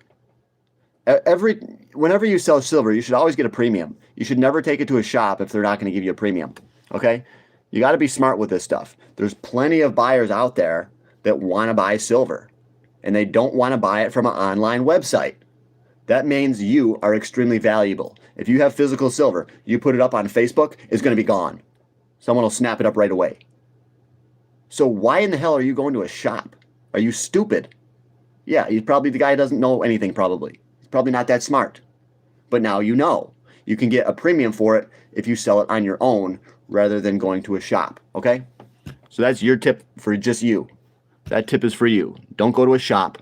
Whenever you sell silver, you should always get a premium. You should never take it to a shop if they're not going to give you a premium. Okay? You got to be smart with this stuff. There's plenty of buyers out there that want to buy silver, and they don't want to buy it from an online website. That means you are extremely valuable. If you have physical silver, you put it up on Facebook, it's going to be gone. Someone will snap it up right away. So why in the hell are you going to a shop? Are you stupid? Yeah, he's probably the guy who doesn't know anything probably. He's probably not that smart. But now you know. You can get a premium for it if you sell it on your own rather than going to a shop, okay? So that's your tip for just you. That tip is for you. Don't go to a shop.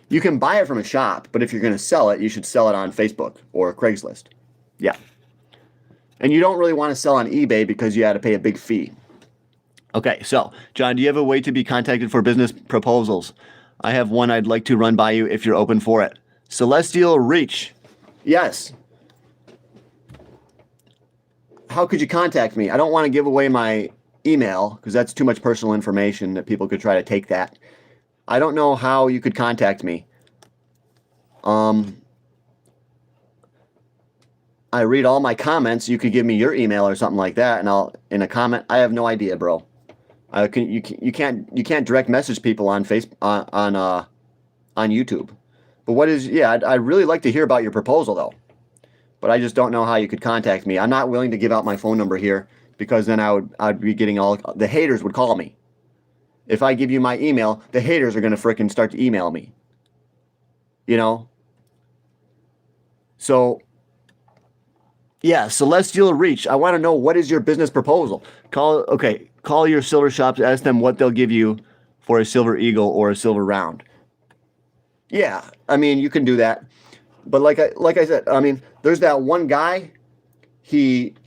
You can buy it from a shop, but if you're going to sell it, you should sell it on Facebook or Craigslist. Yeah. And you don't really want to sell on eBay because you had to pay a big fee. Okay, so, John, do you have a way to be contacted for business proposals? I have one I'd like to run by you if you're open for it. Celestial Reach. Yes. How could you contact me? I don't want to give away my email because that's too much personal information that people could try to take that. I don't know how you could contact me. I read all my comments. You could give me your email or something like that, and I'll in a comment. I have no idea, bro. You can't direct message people on on YouTube. But what is I'd really like to hear about your proposal though. But I just don't know how you could contact me. I'm not willing to give out my phone number here because then I'd be getting all the haters would call me. If I give you my email, the haters are going to frickin' start to email me. You know? So, yeah, Celestial Reach. I want to know, what is your business proposal? Call your silver shops, ask them what they'll give you for a silver eagle or a silver round. Yeah, I mean, you can do that. But like I said, I mean, there's that one guy,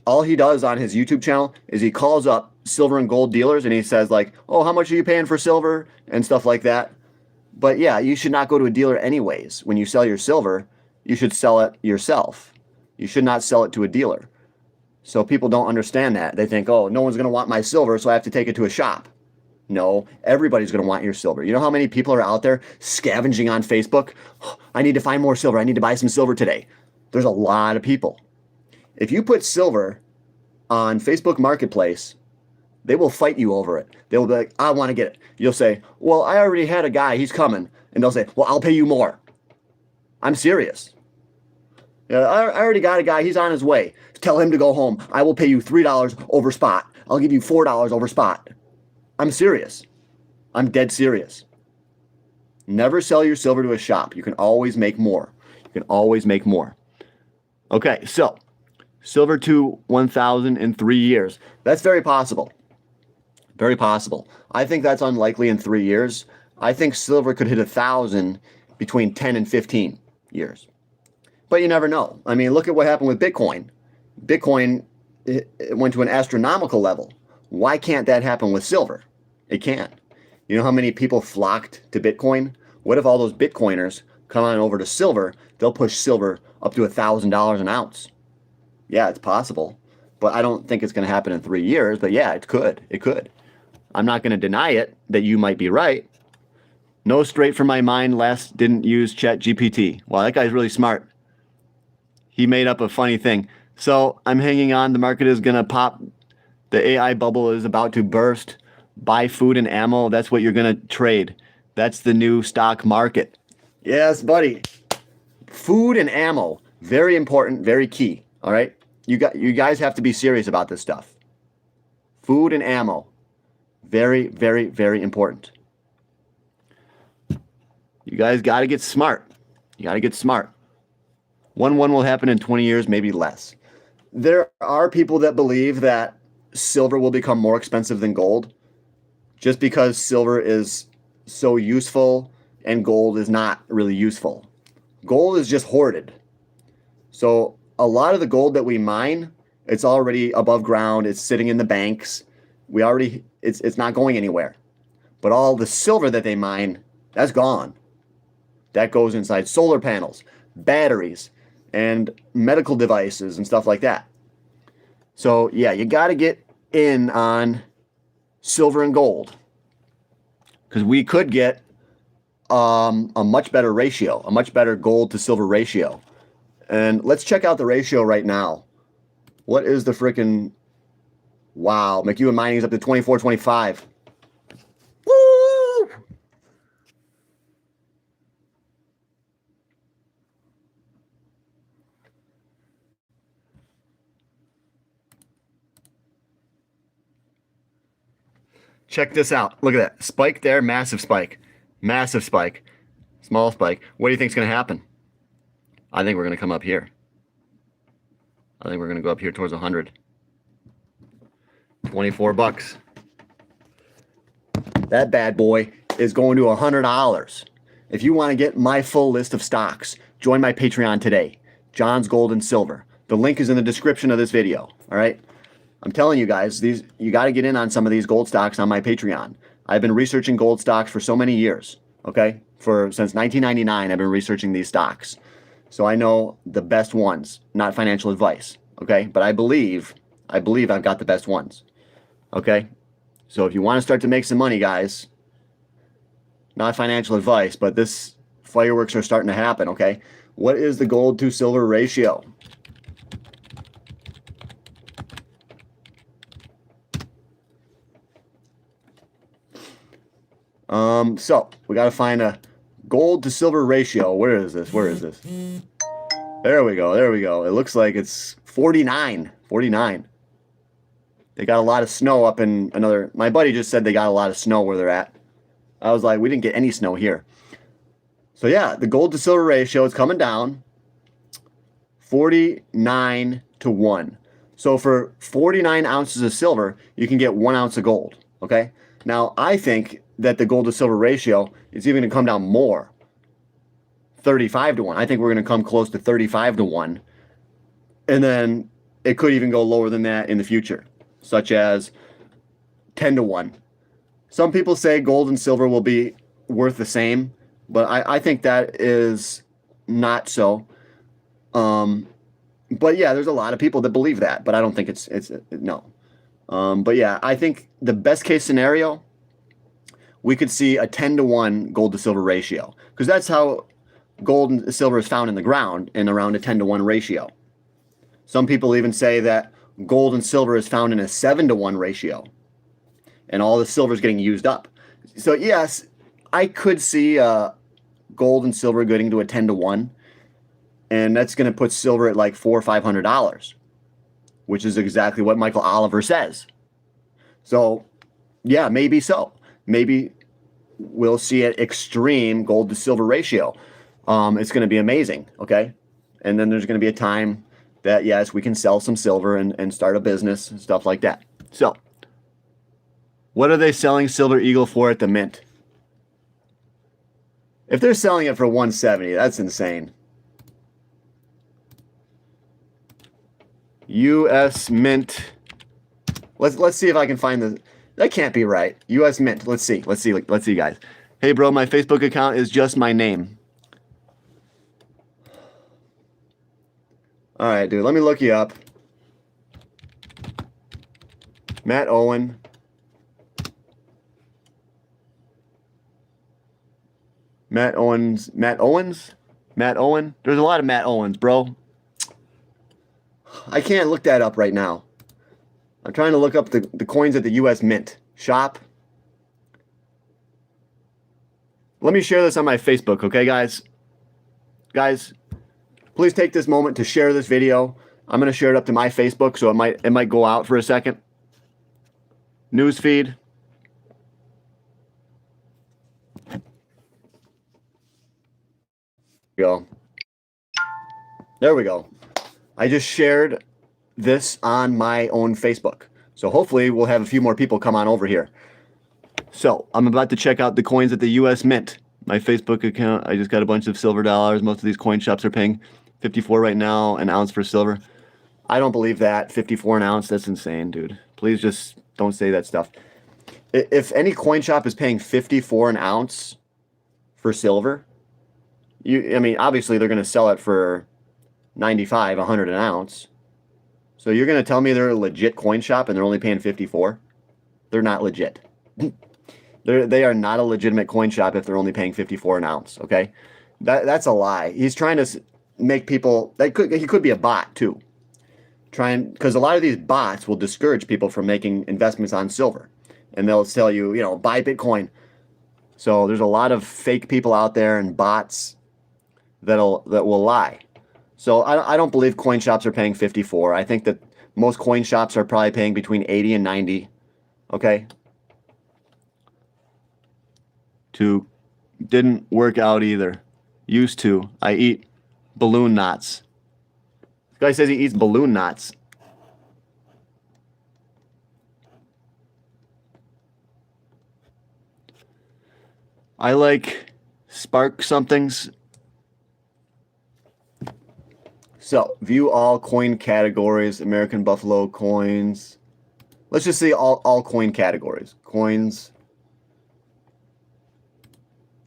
all he does on his YouTube channel is he calls up silver and gold dealers and he says like, oh, how much are you paying for silver and stuff like that. But yeah, you should not go to a dealer anyways. When you sell your silver, you should sell it yourself. You should not sell it to a dealer. So people don't understand that. They think, oh, no one's going to want my silver, so I have to take it to a shop. No, everybody's going to want your silver. You know how many people are out there scavenging on Facebook? Oh, I need to find more silver. I need to buy some silver today. There's a lot of people. If you put silver on Facebook Marketplace, they will fight you over it. They will be like, I want to get it. You'll say, well, I already had a guy. He's coming. And they'll say, well, I'll pay you more. I'm serious. Yeah, I already got a guy. He's on his way. Tell him to go home. I will pay you $3 over spot. I'll give you $4 over spot. I'm serious. I'm dead serious. Never sell your silver to a shop. You can always make more. You can always make more. Okay, so silver to 1,000 in 3 years. That's very possible. Very possible. I think that's unlikely in 3 years. I think silver could hit 1,000 between 10 and 15 years. But you never know. I mean, look at what happened with Bitcoin. Bitcoin it went to an astronomical level. Why can't that happen with silver? It can. You know how many people flocked to Bitcoin? What if all those Bitcoiners come on over to silver? They'll push silver up to $1,000 an ounce. Yeah, it's possible. But I don't think it's going to happen in 3 years. But yeah, it could. It could. I'm not going to deny it that you might be right. No straight from my mind. Last didn't use ChatGPT. Wow, that guy's really smart. He made up a funny thing. So I'm hanging on. The market is going to pop. The AI bubble is about to burst. Buy food and ammo. That's what you're going to trade. That's the new stock market. Yes, buddy. Food and ammo. Very important. Very key. All right. You guys have to be serious about this stuff. Food and ammo. Very, very, very important. You guys got to get smart. You got to get smart. 1-1 will happen in 20 years, maybe less. There are people that believe that silver will become more expensive than gold just because silver is so useful and gold is not really useful. Gold is just hoarded. So a lot of the gold that we mine, it's already above ground. It's sitting in the banks. It's not going anywhere. But all the silver that they mine, that's gone. That goes inside solar panels, batteries, and medical devices and stuff like that. So yeah, you got to get in on silver and gold, because we could get a much better ratio, a much better gold to silver ratio. And let's check out the ratio right now. What is the freaking... Wow, McEwen Mining is up to 24.25. Woo! Check this out. Look at that. Spike there, massive spike. Massive spike. Small spike. What do you think is going to happen? I think we're going to come up here. I think we're going to go up here towards 100. 24 bucks. That bad boy is going to $100. If you want to get my full list of stocks, join my Patreon today. John's Gold and Silver. The link is in the description of this video. All right. I'm telling you guys, you got to get in on some of these gold stocks on my Patreon. I've been researching gold stocks for so many years. Okay. Since 1999, I've been researching these stocks. So I know the best ones, not financial advice. Okay. But I believe I've got the best ones. Okay. So if you want to start to make some money, guys, not financial advice, but this fireworks are starting to happen. Okay. What is the gold to silver ratio? So we got to find a gold to silver ratio. Where is this? Where is this? There we go. There we go. It looks like it's 49. 49. They got a lot of snow up in another... My buddy just said they got a lot of snow where they're at. I was like, we didn't get any snow here. So yeah, the gold to silver ratio is coming down. 49 to 1. So for 49 ounces of silver, you can get 1 ounce of gold. Okay? Now, I think that the gold to silver ratio is even going to come down more. 35 to 1. I think we're going to come close to 35 to 1. And then it could even go lower than that in the future, such as 10 to 1. Some people say gold and silver will be worth the same, but I think that is not so. But yeah, there's a lot of people that believe that, but I don't think it's no. But yeah, I think the best case scenario, we could see a 10 to 1 gold to silver ratio, because that's how gold and silver is found in the ground, in around a 10 to 1 ratio. Some people even say that gold and silver is found in a 7 to 1 ratio, and all the silver is getting used up. So yes, I could see gold and silver getting to a 10 to 1, and that's going to put silver at like $400 or $500, which is exactly what Michael Oliver says. So yeah, maybe so. Maybe we'll see an extreme gold to silver ratio. It's going to be amazing. Okay. And then there's going to be a time that, yes, we can sell some silver and start a business and stuff like that. So what are they selling Silver Eagle for at the mint? If they're selling it for 170, that's insane. US Mint. Let's see if I can find the... That can't be right. US Mint. Let's see, guys. Hey, bro, my Facebook account is just my name. All right, dude. Let me look you up. Matt Owen. Matt Owens. Matt Owens? Matt Owen? There's a lot of Matt Owens, bro. I can't look that up right now. I'm trying to look up the coins at the US Mint. Shop. Let me share this on my Facebook, okay, guys? Guys, please take this moment to share this video. I'm going to share it up to my Facebook, so it might go out for a second. Newsfeed. Go. There we go. I just shared this on my own Facebook. So hopefully we'll have a few more people come on over here. So I'm about to check out the coins at the US Mint. My Facebook account, I just got a bunch of silver dollars. Most of these coin shops are paying 54 right now an ounce for silver. I don't believe that. 54 an ounce, that's insane, dude. Please just don't say that stuff. If any coin shop is paying 54 an ounce for silver, I mean, obviously they're going to sell it for 95, 100 an ounce. So you're going to tell me they're a legit coin shop and they're only paying 54? They're not legit. They are not a legitimate coin shop if they're only paying 54 an ounce, okay? That's a lie. He's trying to make people, he could be a bot too. Because a lot of these bots will discourage people from making investments on silver. And they'll tell you, buy Bitcoin. So there's a lot of fake people out there and bots that will lie. So I don't believe coin shops are paying 54. I think that most coin shops are probably paying between 80 and 90. Okay? Didn't work out either. Used to. I eat balloon knots. This guy says he eats balloon knots. I like spark somethings. So, view all coin categories, American Buffalo coins. Let's just say all coin categories. Coins.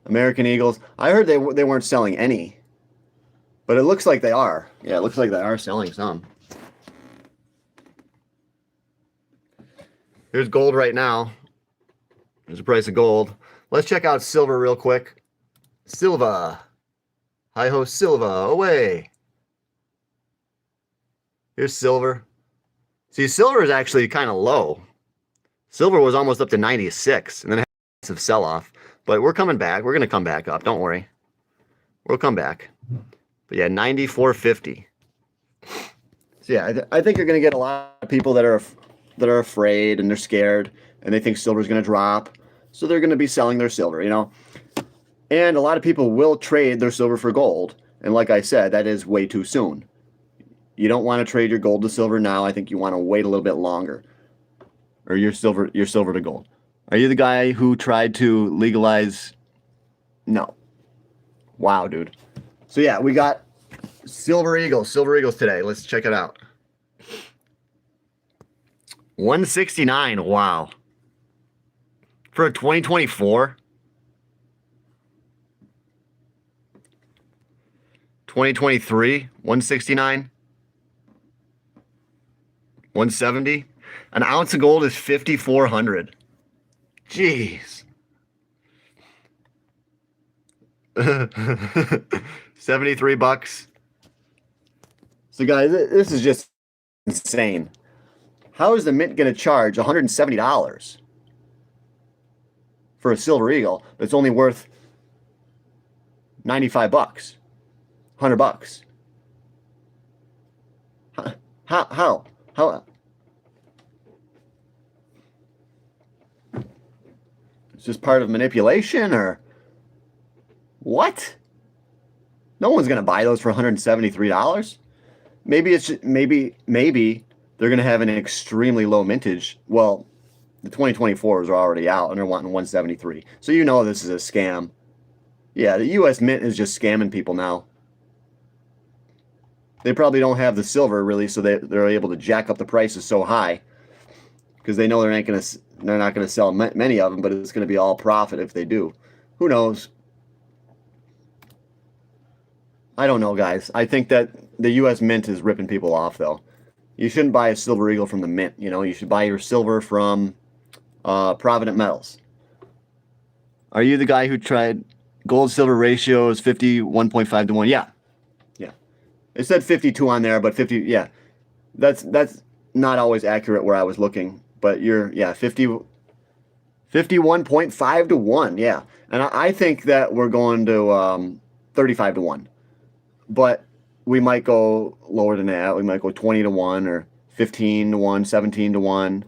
American Eagles. I heard they weren't selling any. But it looks like they are. Yeah, it looks like they are selling some. Here's gold right now. There's the price of gold. Let's check out silver real quick. Silva. Hi-ho, Silva. Away. Here's silver. See, silver is actually kind of low. Silver was almost up to 96, and then it had a massive sell-off. But we're coming back. We're going to come back up. Don't worry. We'll come back. But yeah, 94.50. So yeah, I think you're going to get a lot of people that are afraid and they're scared and they think silver is going to drop. So they're going to be selling their silver, And a lot of people will trade their silver for gold. And like I said, that is way too soon. You don't want to trade your gold to silver now. I think you want to wait a little bit longer. Or your silver to gold. Are you the guy who tried to legalize? No. Wow, dude. So yeah, we got Silver Eagles today. Let's check it out. 169. Wow. For 2024. 2023, 169. 170. An ounce of gold is 5,400. Jeez. 73 bucks. So guys, this is just insane. How is the mint going to charge $170 for a Silver Eagle that's only worth 95 bucks? 100 bucks. How? Is this part of manipulation or what? No one's going to buy those for $173. Maybe it's just, maybe they're going to have an extremely low mintage. Well, the 2024s are already out and they're wanting 173. So this is a scam. Yeah, the US Mint is just scamming people now. They probably don't have the silver really, so they're able to jack up the prices so high because they know they're not going to sell many of them, but it's going to be all profit if they do. Who knows? I don't know, guys. I think that the U.S. Mint is ripping people off, though. You shouldn't buy a Silver Eagle from the Mint. You should buy your silver from Provident Metals. Are you the guy who tried gold-silver ratio is 51.5 to 1? Yeah. It said 52 on there, but 50, yeah. That's not always accurate where I was looking. But 51.5 to 1, yeah. And I think that we're going to 35 to 1. But we might go lower than that. We might go 20 to 1 or 15 to 1, 17 to 1.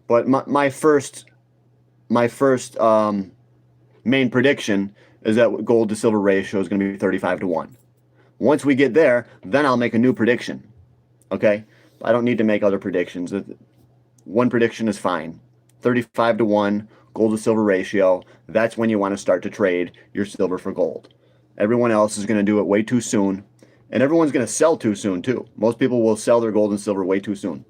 But my first main prediction is that gold to silver ratio is going to be 35 to 1. Once we get there, then I'll make a new prediction. Okay? I don't need to make other predictions. One prediction is fine. 35 to 1. gold to silver ratio, that's when you want to start to trade your silver for gold. Everyone else is going to do it way too soon, and everyone's going to sell too soon too. Most people will sell their gold and silver way too soon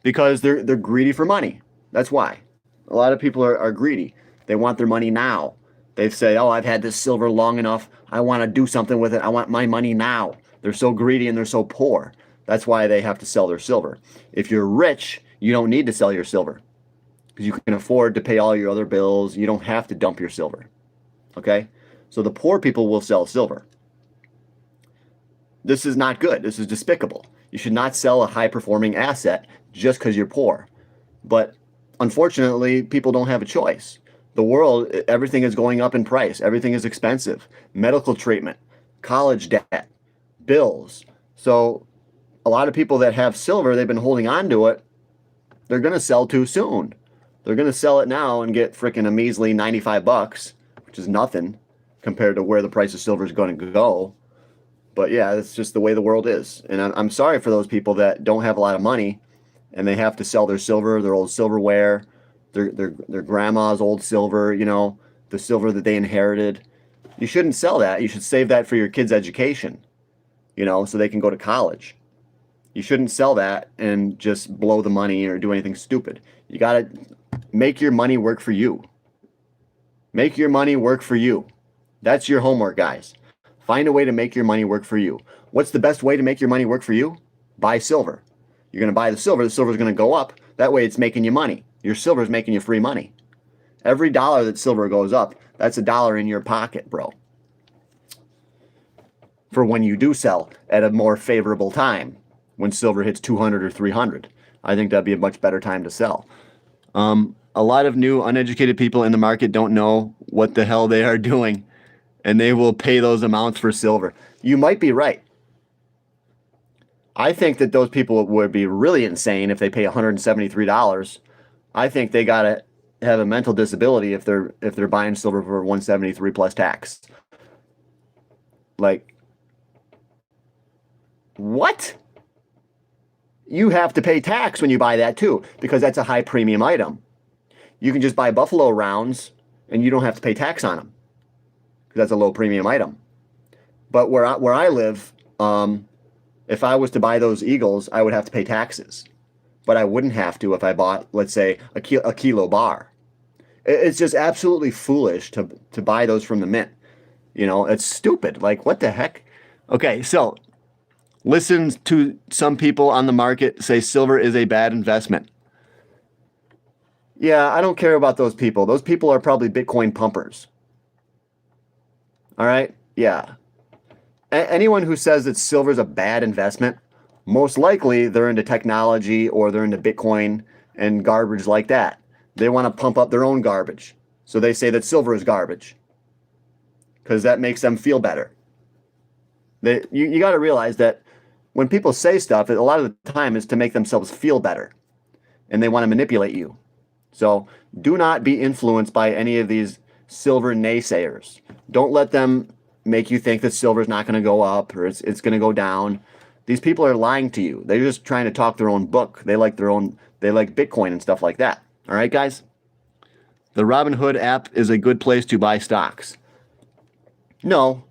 because they're greedy for money. That's why. A lot of people are greedy. They want their money now. They say, oh, I've had this silver long enough. I want to do something with it. I want my money now. They're so greedy and they're so poor. That's why they have to sell their silver. If you're rich, you don't need to sell your silver because you can afford to pay all your other bills. You don't have to dump your silver. Okay? So the poor people will sell silver. This is not good. This is despicable. You should not sell a high-performing asset just because you're poor. But unfortunately, people don't have a choice. The world, everything is going up in price. Everything is expensive. Medical treatment, college debt, bills. So a lot of people that have silver, they've been holding on to it. They're going to sell too soon. They're going to sell it now and get freaking a measly $95, which is nothing compared to where the price of silver is going to go. But yeah, it's just the way the world is. And I'm sorry for those people that don't have a lot of money and they have to sell their silver, their old silverware, their grandma's old silver, you know, the silver that they inherited. You shouldn't sell that. You should save that for your kids' education, you know, so they can go to college. You shouldn't sell that and just blow the money or do anything stupid. You got to make your money work for you. Make your money work for you. That's your homework, guys. Find a way to make your money work for you. What's the best way to make your money work for you? Buy silver. You're going to buy the silver is going to go up. That way it's making you money. Your silver is making you free money. Every dollar that silver goes up, that's a dollar in your pocket, bro. For when you do sell at a more favorable time, when silver hits 200 or 300, I think that'd be a much better time to sell. A lot of new uneducated people in the market don't know what the hell they are doing, and they will pay those amounts for silver. You might be right. I think that those people would be really insane if they pay $173. I think they gotta have a mental disability if they're buying silver for $173 plus tax. Like, what? You have to pay tax when you buy that too, because that's a high premium item. You can just buy buffalo rounds and you don't have to pay tax on them because that's a low premium item. But where I live, if I was to buy those eagles, I would have to pay taxes. But I wouldn't have to if I bought, let's say, a kilo bar. It's just absolutely foolish to buy those from the mint. You know, it's stupid. Like, what the heck? Okay, so listen to some people on the market say silver is a bad investment. Yeah, I don't care about those people. Those people are probably Bitcoin pumpers. All right? Yeah. Anyone who says that silver is a bad investment, most likely they're into technology or they're into Bitcoin and garbage like that. They want to pump up their own garbage. So they say that silver is garbage because that makes them feel better. You got to realize that when people say stuff, a lot of the time is to make themselves feel better and they want to manipulate you. So do not be influenced by any of these silver naysayers. Don't let them make you think that silver is not going to go up or it's going to go down. These people are lying to you. They're just trying to talk their own book. They like Bitcoin and stuff like that. All right, guys? The Robinhood app is a good place to buy stocks. No,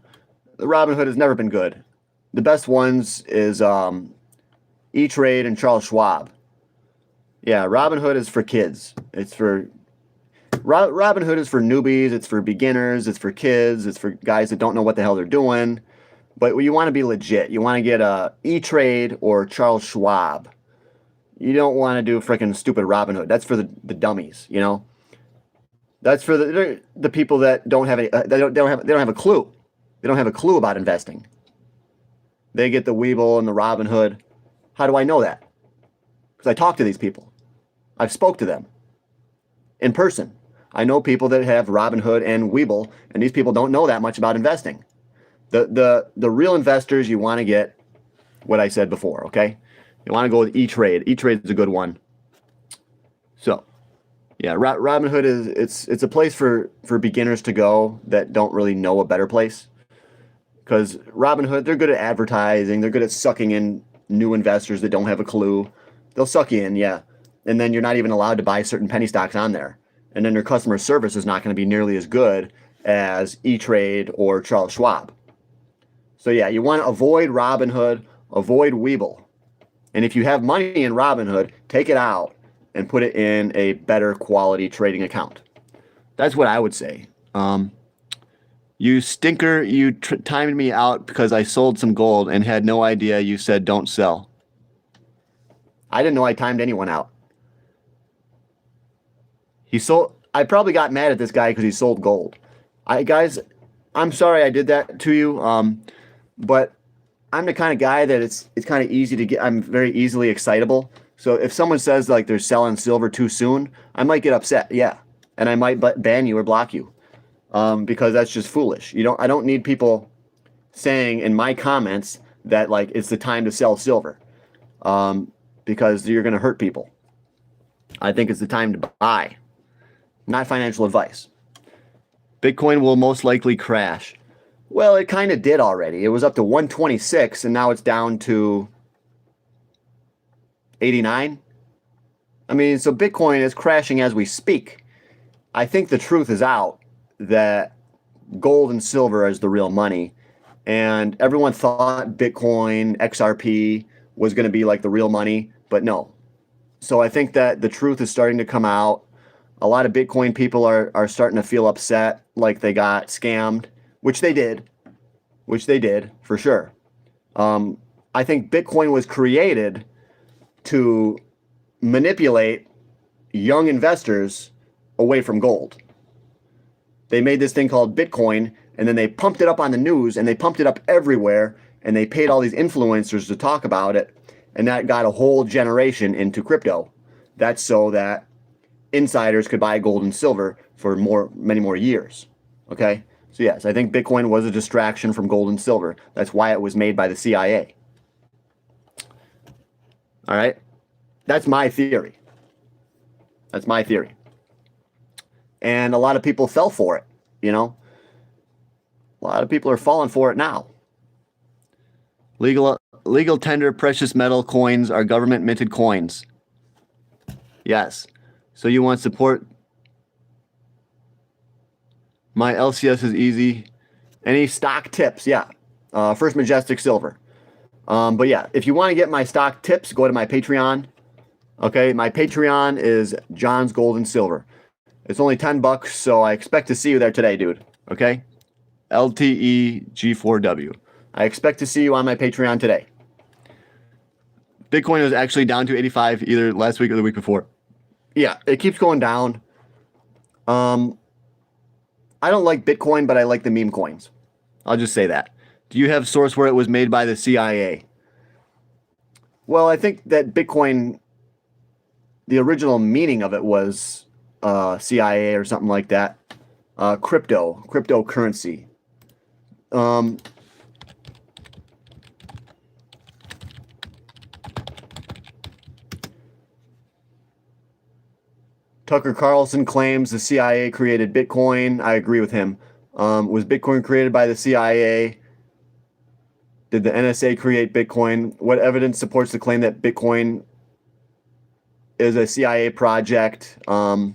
the Robinhood has never been good. The best ones is E-Trade and Charles Schwab. Yeah, Robinhood is for kids. Robinhood is for newbies. It's for beginners. It's for kids. It's for guys that don't know what the hell they're doing. But you want to be legit. You want to get a E-Trade or Charles Schwab. You don't want to do freaking stupid Robinhood. That's for the dummies, you know. That's for the people that don't have any. They don't have a clue. They don't have a clue about investing. They get the Webull and the Robinhood. How do I know that? Because I talk to these people. I've spoke to them in person. I know people that have Robinhood and Webull, and these people don't know that much about investing. The real investors, you want to get what I said before, okay? You want to go with E-Trade. E-Trade is a good one. So, yeah, Robinhood it's a place for beginners to go that don't really know a better place. Because Robinhood, they're good at advertising. They're good at sucking in new investors that don't have a clue. They'll suck you in, yeah. and then you're not even allowed to buy certain penny stocks on there. And then your customer service is not going to be nearly as good as E-Trade or Charles Schwab. So yeah, you want to avoid Robinhood, avoid Webull. And if you have money in Robinhood, take it out and put it in a better quality trading account. That's what I would say. You stinker, you timed me out because I sold some gold and had no idea you said don't sell. I didn't know I timed anyone out. I probably got mad at this guy because he sold gold. Guys, I'm sorry I did that to you. But I'm the kind of guy that it's kind of easy to get. I'm very easily excitable. So if someone says like they're selling silver too soon, I might get upset. Yeah. And I might ban you or block you. Because that's just foolish. I don't need people saying in my comments that like it's the time to sell silver. Because you're going to hurt people. I think it's the time to buy. Not financial advice. Bitcoin will most likely crash. Well, it kind of did already. It was up to 126 and now it's down to 89. I mean, so Bitcoin is crashing as we speak. I think the truth is out that gold and silver is the real money. And everyone thought Bitcoin, XRP was going to be like the real money, but no. So I think that the truth is starting to come out. A lot of Bitcoin people are starting to feel upset, like they got scammed, which they did for sure. I think Bitcoin was created to manipulate young investors away from gold. They made this thing called Bitcoin, and then they pumped it up on the news, and they pumped it up everywhere, and they paid all these influencers to talk about it, and that got a whole generation into crypto. That's so that insiders could buy gold and silver for many more years. Okay? So yes, I think Bitcoin was a distraction from gold and silver. That's why it was made by the CIA. All right? That's my theory. That's my theory. And a lot of people fell for it, you know? A lot of people are falling for it now. Legal tender precious metal coins are government minted coins. Yes. So you want support? My LCS is easy. Any stock tips? Yeah. First Majestic Silver. But yeah, if you want to get my stock tips, go to my Patreon. Okay, my Patreon is John's Gold and Silver. It's only $10, so I expect to see you there today, dude. Okay? LTEG4W. I expect to see you on my Patreon today. Bitcoin was actually down to 85 either last week or the week before. Yeah, it keeps going down. I don't like Bitcoin, but I like the meme coins. I'll just say that. Do you have source where it was made by the CIA? Well, I think that Bitcoin, the original meaning of it was CIA or something like that. Cryptocurrency. Tucker Carlson claims the CIA created Bitcoin. I agree with him. Was Bitcoin created by the CIA? Did the NSA create Bitcoin? What evidence supports the claim that Bitcoin is a CIA project? The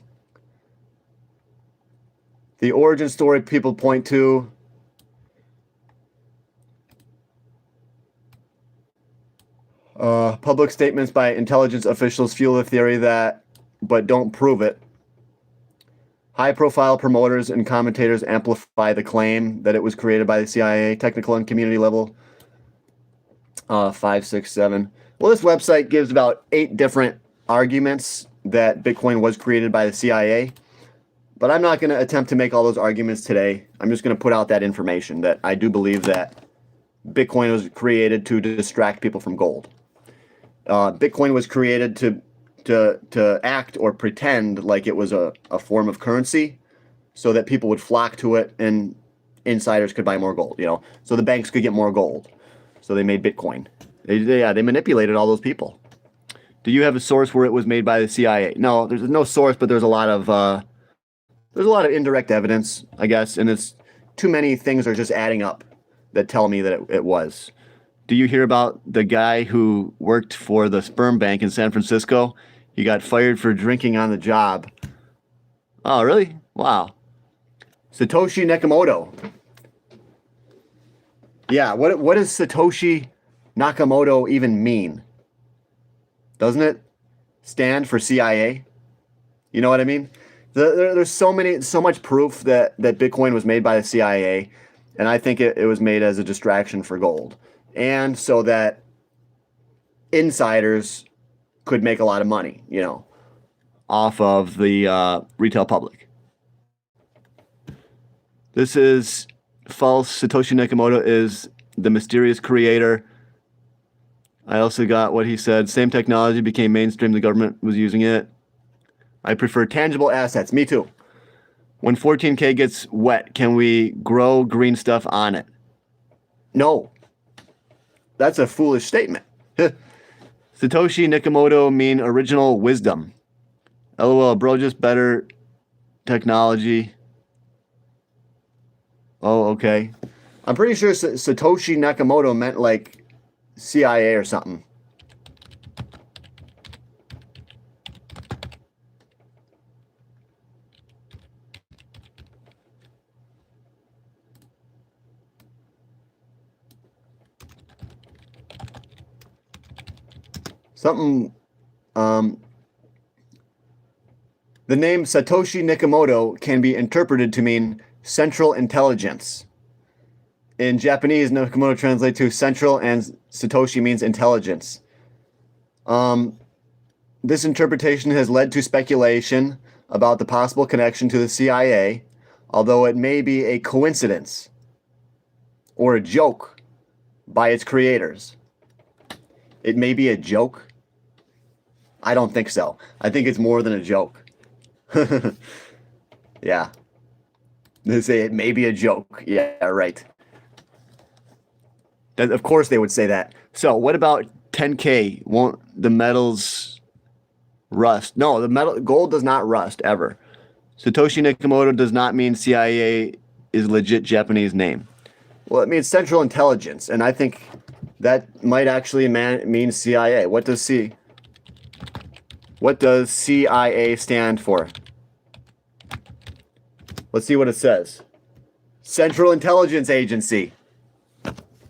origin story people point to. Public statements by intelligence officials fuel the theory that, but don't prove it. High-profile promoters and commentators amplify the claim that it was created by the CIA. Technical and community level. 5, 6, 7. Well, this website gives about 8 different arguments that Bitcoin was created by the CIA. But I'm not going to attempt to make all those arguments today. I'm just going to put out that information that I do believe that Bitcoin was created to distract people from gold. Bitcoin was created to act or pretend like it was a form of currency so that people would flock to it and insiders could buy more gold, you know, so the banks could get more gold. So they made Bitcoin. They manipulated all those people. Do you have a source where it was made by the CIA? No, there's no source, but there's a lot of indirect evidence, I guess, and it's too many things are just adding up that tell me that it was. Do you hear about the guy who worked for the sperm bank in San Francisco He got fired for drinking on the job. Oh, really? Wow. Satoshi Nakamoto. Yeah, what does Satoshi Nakamoto even mean? Doesn't it stand for CIA? You know what I mean? There's so much proof that Bitcoin was made by the CIA, and I think it was made as a distraction for gold, and so that insiders could make a lot of money, off of the retail public. This is false. Satoshi Nakamoto is the mysterious creator. I also got what he said. Same technology became mainstream. The government was using it. I prefer tangible assets. Me too. When 14K gets wet, can we grow green stuff on it? No. That's a foolish statement. Satoshi Nakamoto mean original wisdom. LOL, bro, just better technology. Oh, okay. I'm pretty sure Satoshi Nakamoto meant like CIA or something. Something, the name Satoshi Nakamoto can be interpreted to mean central intelligence. In Japanese, Nakamoto translates to central, and Satoshi means intelligence. This interpretation has led to speculation about the possible connection to the CIA, although it may be a coincidence or a joke by its creators. It may be a joke. I don't think so. I think it's more than a joke. Yeah. They say it may be a joke. Yeah, right. Of course they would say that. So what about 10K? Won't the metals rust? No, gold does not rust ever. Satoshi Nakamoto does not mean CIA is legit Japanese name. Well, it means Central Intelligence, and I think that might actually mean CIA. What does CIA stand for? Let's see what it says. Central Intelligence Agency.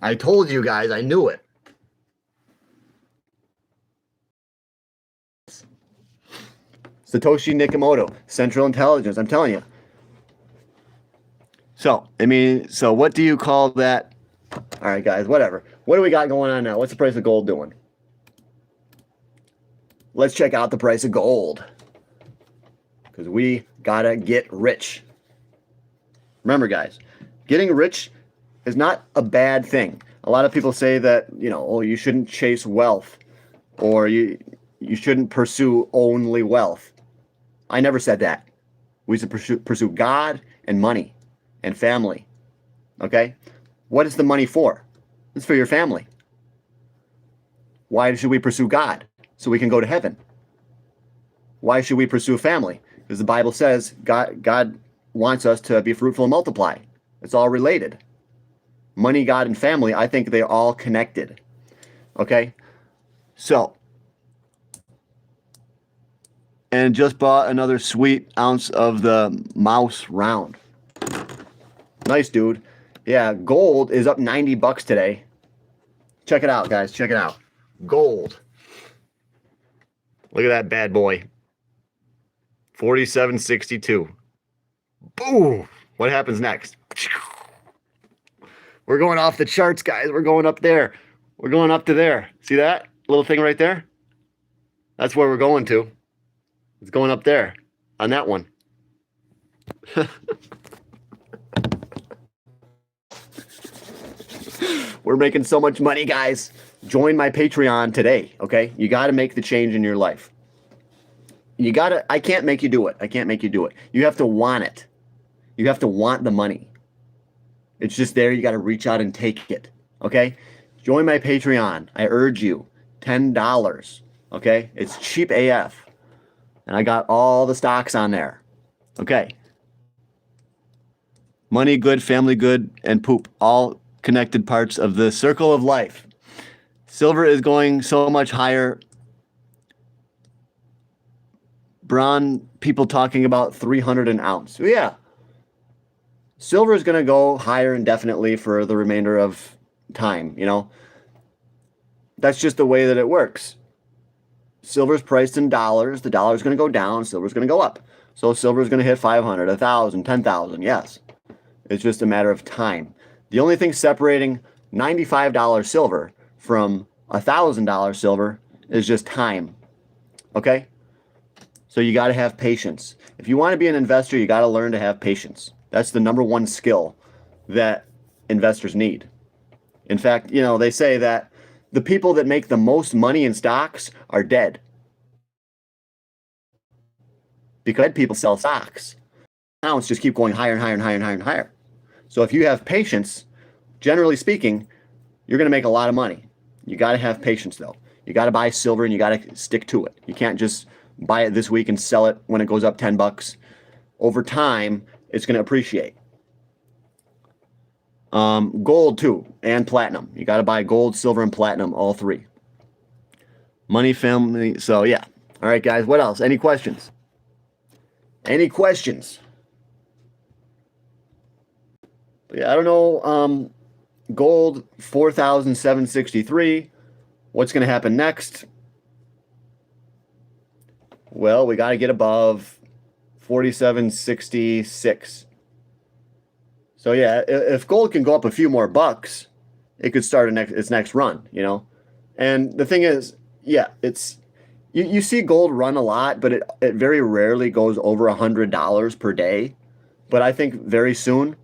I told you guys, I knew it. Satoshi Nakamoto, Central Intelligence, I'm telling you. So what do you call that? All right, guys, whatever. What do we got going on now? What's the price of gold doing? Let's check out the price of gold, because we gotta get rich. Remember, guys, getting rich is not a bad thing. A lot of people say that, you shouldn't chase wealth, or you shouldn't pursue only wealth. I never said that. We should pursue God and money and family. Okay? What is the money for? It's for your family. Why should we pursue God? So we can go to heaven. Why should we pursue family? Because the Bible says God wants us to be fruitful and multiply. It's all related. Money, God, and family, I think they're all connected. Okay? So, and just bought another sweet ounce of the mouse round. Nice, dude. Yeah, gold is up $90 today. Check it out, guys. Check it out. Gold. Look at that bad boy. 47.62. Boom. What happens next? We're going off the charts, guys. We're going up there. We're going up to there. See that little thing right there? That's where we're going to. It's going up there on that one. We're making so much money, guys. Join my Patreon today, okay? You got to make the change in your life. I can't make you do it. I can't make you do it. You have to want it. You have to want the money. It's just there. You got to reach out and take it, okay? Join my Patreon. I urge you. $10, okay? It's cheap AF. And I got all the stocks on there, okay? Money good, family good, and poop. All connected parts of the circle of life. Silver is going so much higher. Bron, people talking about 300 an ounce. Yeah. Silver is going to go higher indefinitely for the remainder of time, you know. That's just the way that it works. Silver's priced in dollars. The dollar is going to go down. Silver's going to go up. So silver is going to hit 500, 1,000, 10,000. Yes. It's just a matter of time. The only thing separating $95 silver from $1,000 silver is just time. Okay? So you got to have patience. If you want to be an investor, you got to learn to have patience. That's the number one skill that investors need. In fact, you know, they say that the people that make the most money in stocks are dead. Because dead people sell stocks. Accounts just keep going higher and higher and higher and higher and higher. So if you have patience, generally speaking, you're going to make a lot of money. You got to have patience, though. You got to buy silver and you got to stick to it. You can't just buy it this week and sell it when it goes up 10 bucks. Over time, it's going to appreciate. Gold, too, and platinum. You got to buy gold, silver, and platinum, all three. Money, family. So, yeah. All right, guys. What else? Any questions? Any questions? But yeah, I don't know. Gold, 4,763. What's going to happen next? Well, we got to get above 47.66. So yeah, if gold can go up a few more bucks, it could start its next run, you know. And the thing is, yeah, it's you see gold run a lot, but it very rarely goes over $100 per day. But I think very soon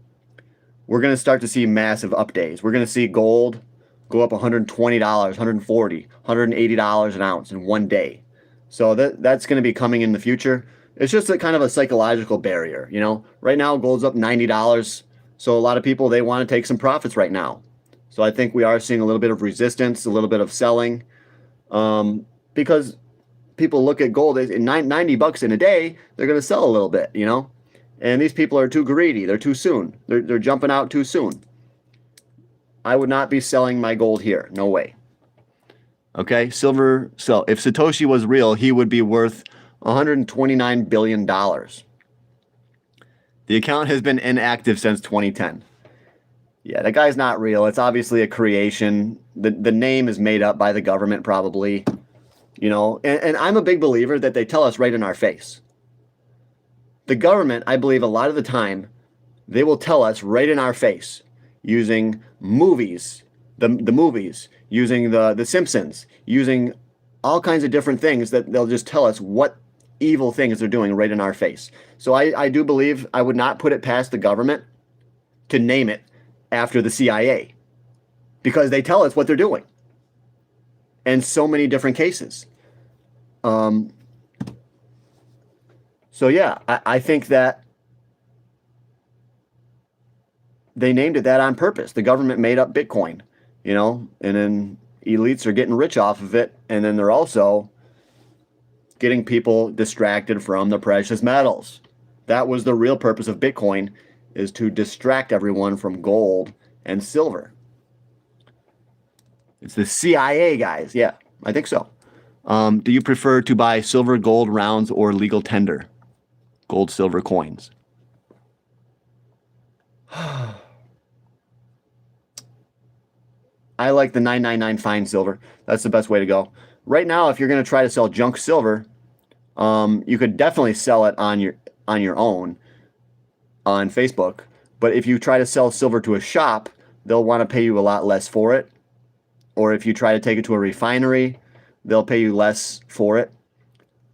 we're going to start to see massive up days. We're going to see gold go up $120, $140, $180 an ounce in one day. So that's going to be coming in the future. It's just a kind of a psychological barrier, you know. Right now, gold's up $90. So a lot of people, they want to take some profits right now. So I think we are seeing a little bit of resistance, a little bit of selling, because people look at gold at 90 bucks in a day, they're going to sell a little bit, you know. And these people are too greedy. They're too soon. They're jumping out too soon. I would not be selling my gold here. No way. Okay, silver. So if Satoshi was real, he would be worth $129 billion. The account has been inactive since 2010. Yeah, that guy's not real. It's obviously a creation. The name is made up by the government, probably. You know, and I'm a big believer that they tell us right in our face. The government, I believe a lot of the time, they will tell us right in our face using movies, the movies, using the Simpsons, using all kinds of different things that they'll just tell us what evil things they're doing right in our face. So I do believe I would not put it past the government to name it after the CIA because they tell us what they're doing in so many different cases. So yeah, I think that they named it that on purpose. The government made up Bitcoin, you know, and then elites are getting rich off of it. And then they're also getting people distracted from the precious metals. That was the real purpose of Bitcoin, is to distract everyone from gold and silver. It's the CIA guys. Yeah, I think so. Do you prefer to buy silver, gold rounds, or legal tender? Gold, silver coins. I like the 999 fine silver. That's the best way to go. Right now, if you're going to try to sell junk silver, you could definitely sell it on your own on Facebook. But if you try to sell silver to a shop, they'll want to pay you a lot less for it. Or if you try to take it to a refinery, they'll pay you less for it.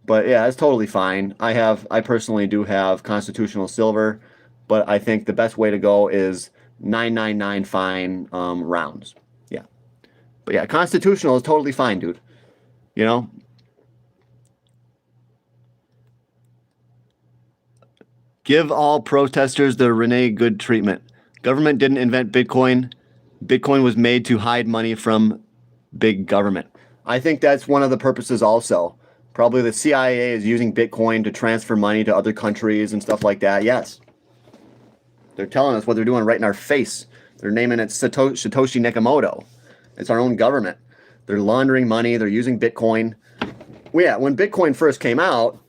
But yeah, it's totally fine. I personally do have constitutional silver, but I think the best way to go is 999 fine rounds. Yeah. But yeah, constitutional is totally fine, dude. You know? Give all protesters the Rene Good treatment. Government didn't invent Bitcoin. Bitcoin was made to hide money from big government. I think that's one of the purposes also. Probably the CIA is using Bitcoin to transfer money to other countries and stuff like that. Yes. They're telling us what they're doing right in our face. They're naming it Satoshi Nakamoto. It's our own government. They're laundering money. They're using Bitcoin. Well, yeah, when Bitcoin first came out,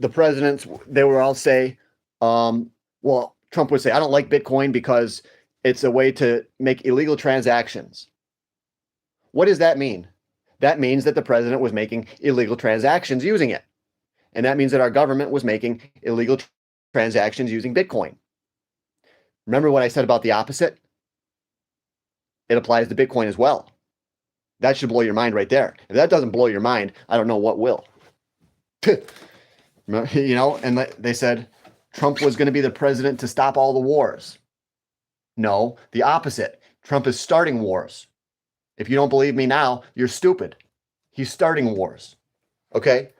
the presidents, they would all say, well, Trump would say, I don't like Bitcoin because it's a way to make illegal transactions. What does that mean? That means that the president was making illegal transactions using it. And that means that our government was making illegal transactions using Bitcoin. Remember what I said about the opposite? It applies to Bitcoin as well. That should blow your mind right there. If that doesn't blow your mind, I don't know what will. You know, and they said Trump was going to be the president to stop all the wars. No, the opposite. Trump is starting wars. If you don't believe me now, you're stupid. He's starting wars. Okay?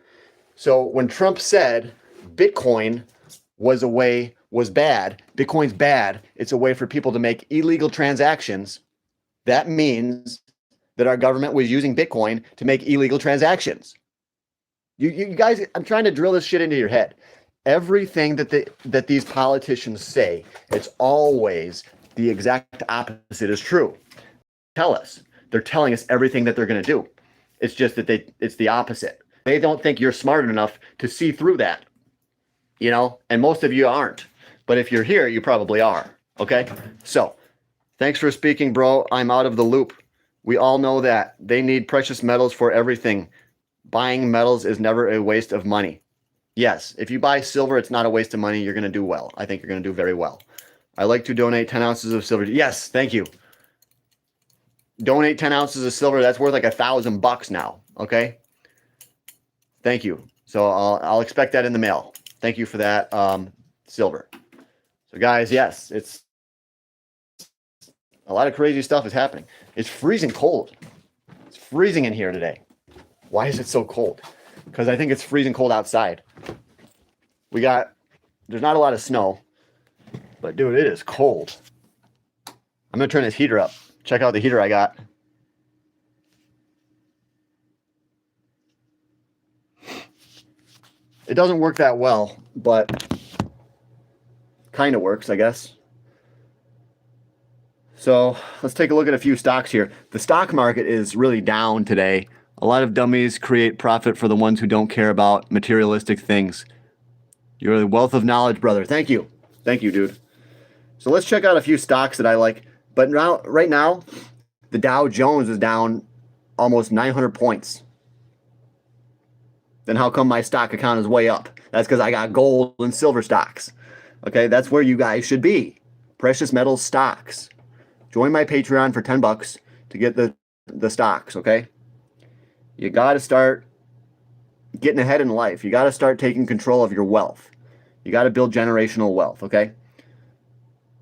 So when Trump said Bitcoin was bad, Bitcoin's bad, it's a way for people to make illegal transactions, that means that our government was using Bitcoin to make illegal transactions. You guys, I'm trying to drill this shit into your head. Everything that these politicians say, it's always the exact opposite is true. Tell us. They're telling us everything that they're going to do. It's just that it's the opposite. They don't think you're smart enough to see through that. You know, and most of you aren't. But if you're here, you probably are. Okay? So, thanks for speaking, bro. I'm out of the loop. We all know that. They need precious metals for everything. Buying metals is never a waste of money. Yes, if you buy silver, it's not a waste of money. You're going to do well. I think you're going to do very well. I like to donate 10 ounces of silver. Yes, thank you. Donate 10 ounces of silver. That's worth like $1,000 now. Okay? Thank you. So I'll expect that in the mail. Thank you for that, silver. So guys, yes, it's a lot of crazy stuff is happening. It's freezing cold. It's freezing in here today. Why is it so cold? Because I think it's freezing cold outside. There's not a lot of snow, but dude, it is cold. I'm going to turn this heater up. Check out the heater I got. It doesn't work that well, but kind of works, I guess. So let's take a look at a few stocks here. The stock market is really down today. A lot of dummies create profit for the ones who don't care about materialistic things. You're a wealth of knowledge, brother. Thank you. Thank you, dude. So let's check out a few stocks that I like. But right now, the Dow Jones is down almost 900 points. Then how come my stock account is way up? That's because I got gold and silver stocks. Okay, that's where you guys should be. Precious metals stocks. Join my Patreon for $10 to get the stocks, okay? You got to start getting ahead in life. You got to start taking control of your wealth. You got to build generational wealth, okay?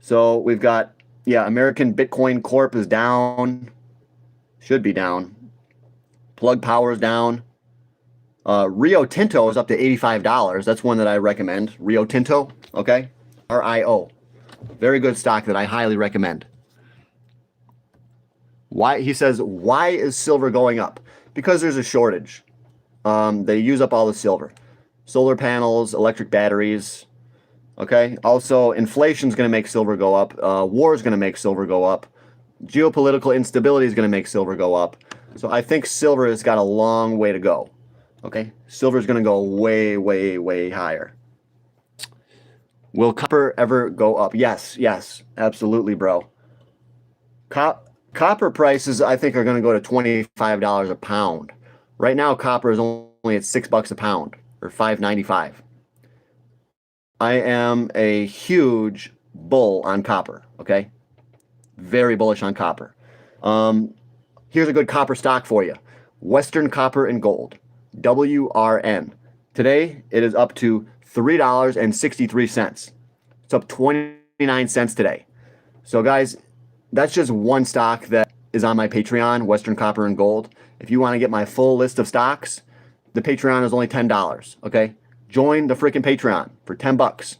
So we've got, American Bitcoin Corp is down. Should be down. Plug Power is down. Rio Tinto is up to $85. That's one that I recommend. Rio Tinto, okay? RIO. Very good stock that I highly recommend. Why? He says, why is silver going up? Because there's a shortage. They use up all the silver. Solar panels, electric batteries. Okay. Also, inflation is going to make silver go up. War is going to make silver go up. Geopolitical instability is going to make silver go up. So I think silver has got a long way to go. Okay. Silver is going to go way, way, way higher. Will copper ever go up? Yes. Yes. Absolutely, bro. Copper prices, I think, are going to go to $25 a pound. Right now, copper is only at $6 a pound, or $5.95. I am a huge bull on copper, okay? Very bullish on copper. Here's a good copper stock for you. Western Copper and Gold, WRN. Today, it is up to $3.63. It's up 29 cents today. So, guys, that's just one stock that is on my Patreon, Western Copper and Gold. If you want to get my full list of stocks, the Patreon is only $10, okay? Join the freaking Patreon for $10.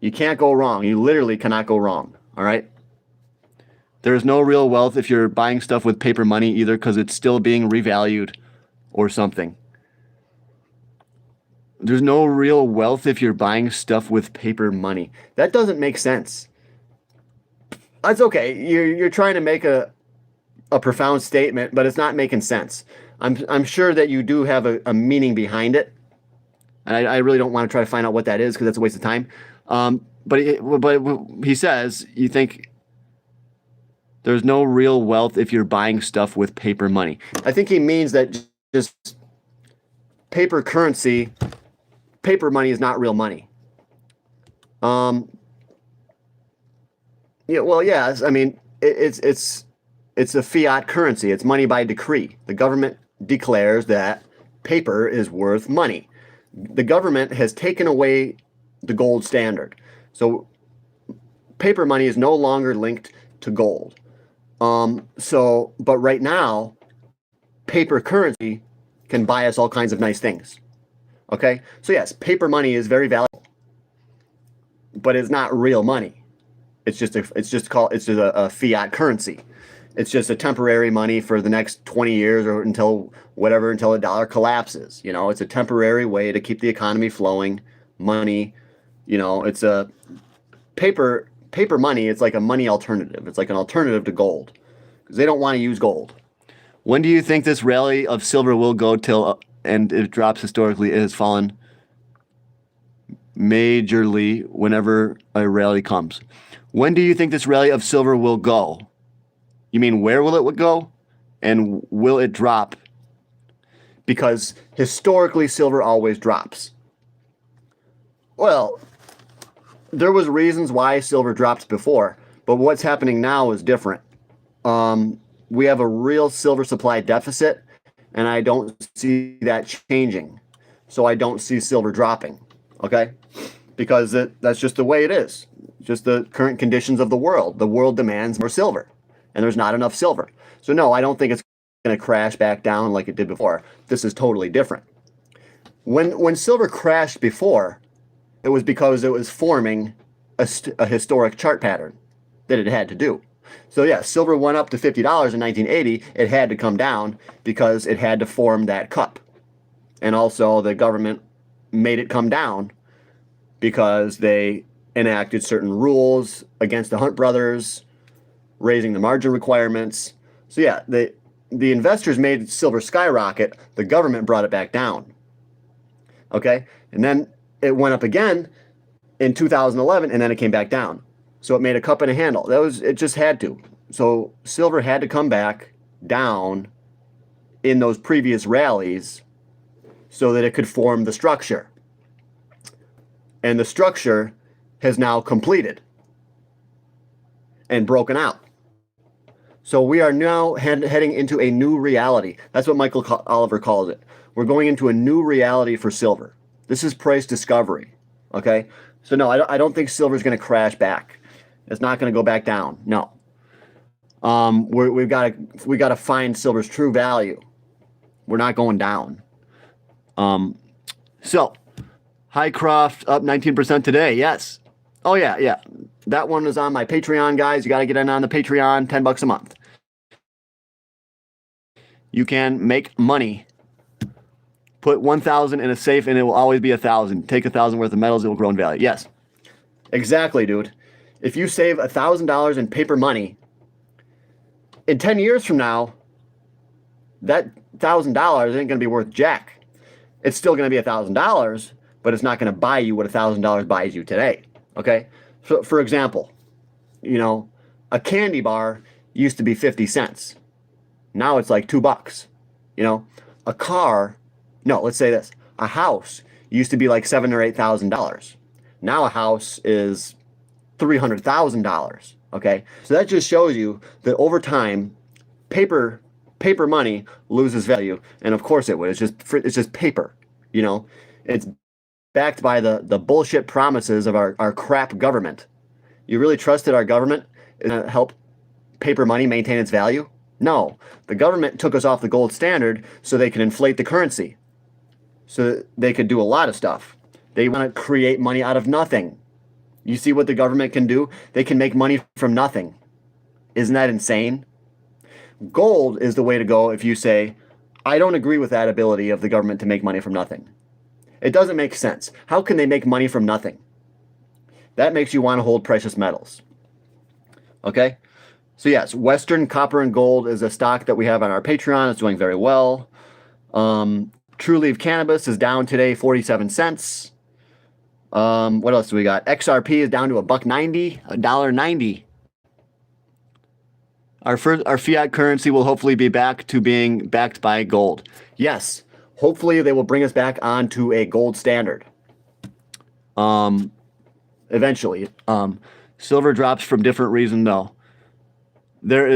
You can't go wrong. You literally cannot go wrong, all right? There's no real wealth if you're buying stuff with paper money either, because it's still being revalued or something. There's no real wealth if you're buying stuff with paper money. That doesn't make sense. That's okay. You're trying to make a profound statement, but it's not making sense. I'm sure that you do have a meaning behind it, And I really don't want to try to find out what that is because that's a waste of time. But he says, you think there's no real wealth if you're buying stuff with paper money. I think he means that just paper currency, paper money is not real money. Yeah, well, yes. I mean, it's a fiat currency. It's money by decree. The government declares that paper is worth money. The government has taken away the gold standard. So paper money is no longer linked to gold. But right now, paper currency can buy us all kinds of nice things. Okay? So yes, paper money is very valuable, but it's not real money. It's just a fiat currency. It's just a temporary money for the next 20 years or until the dollar collapses. You know, it's a temporary way to keep the economy flowing. Money, you know, it's a paper money. It's like a money alternative. It's like an alternative to gold because they don't want to use gold. When do you think this rally of silver will go till and it drops historically? It has fallen majorly whenever a rally comes. When do you think this rally of silver will go? You mean where will it go? And will it drop? Because historically, silver always drops. Well, there was reasons why silver dropped before, but what's happening now is different. We have a real silver supply deficit, and I don't see that changing. So I don't see silver dropping, okay? Because that's just the way it is. Just the current conditions of the world. The world demands more silver, and there's not enough silver. So no, I don't think it's going to crash back down like it did before. This is totally different. When silver crashed before, it was because it was forming a historic chart pattern that it had to do. So yeah, silver went up to $50 in 1980. It had to come down because it had to form that cup. And also the government made it come down because they enacted certain rules against the Hunt brothers, raising the margin requirements. So yeah, the investors made silver skyrocket. The government brought it back down. Okay? And then it went up again in 2011, and then it came back down. So it made a cup and a handle. It just had to. So silver had to come back down in those previous rallies so that it could form the structure. And the structure has now completed and broken out. So we are now heading into a new reality. That's what Michael Oliver calls it. We're going into a new reality for silver. This is price discovery. Okay? So no, I don't think silver is going to crash back. It's not going to go back down. No. We've got to find silver's true value. We're not going down. So Highcroft up 19% today. Yes. Oh yeah. That one is on my Patreon, guys. You got to get in on the Patreon, $10 a month. You can make money. Put 1,000 in a safe and it will always be 1,000. Take 1,000 worth of metals, it will grow in value. Yes. Exactly, dude. If you save $1,000 in paper money, in 10 years from now, that $1,000 ain't going to be worth jack. It's still going to be $1,000, but it's not going to buy you what $1,000 buys you today. Okay? So, for example, you know, a candy bar used to be 50 cents. Now it's like $2. You know, a car, no, let's say this. A house used to be like $7,000 or $8,000. Now a house is $300,000. Okay? So that just shows you that over time, paper money loses value, and of course it would. It's just paper, you know. It's backed by the bullshit promises of our crap government. You really trusted our government is going to help paper money maintain its value? No. The government took us off the gold standard so they could inflate the currency. So they could do a lot of stuff. They want to create money out of nothing. You see what the government can do? They can make money from nothing. Isn't that insane? Gold is the way to go if you say, I don't agree with that ability of the government to make money from nothing. It doesn't make sense. How can they make money from nothing? That makes you want to hold precious metals. Okay? So yes, Western Copper and Gold is a stock that we have on our Patreon. It's doing very well. True Leaf Cannabis is down today 47 cents. What else do we got? XRP is down to $1.90, $1.90. Our fiat currency will hopefully be back to being backed by gold. Yes, hopefully they will bring us back onto a gold standard. Eventually. Silver drops from different reason though. There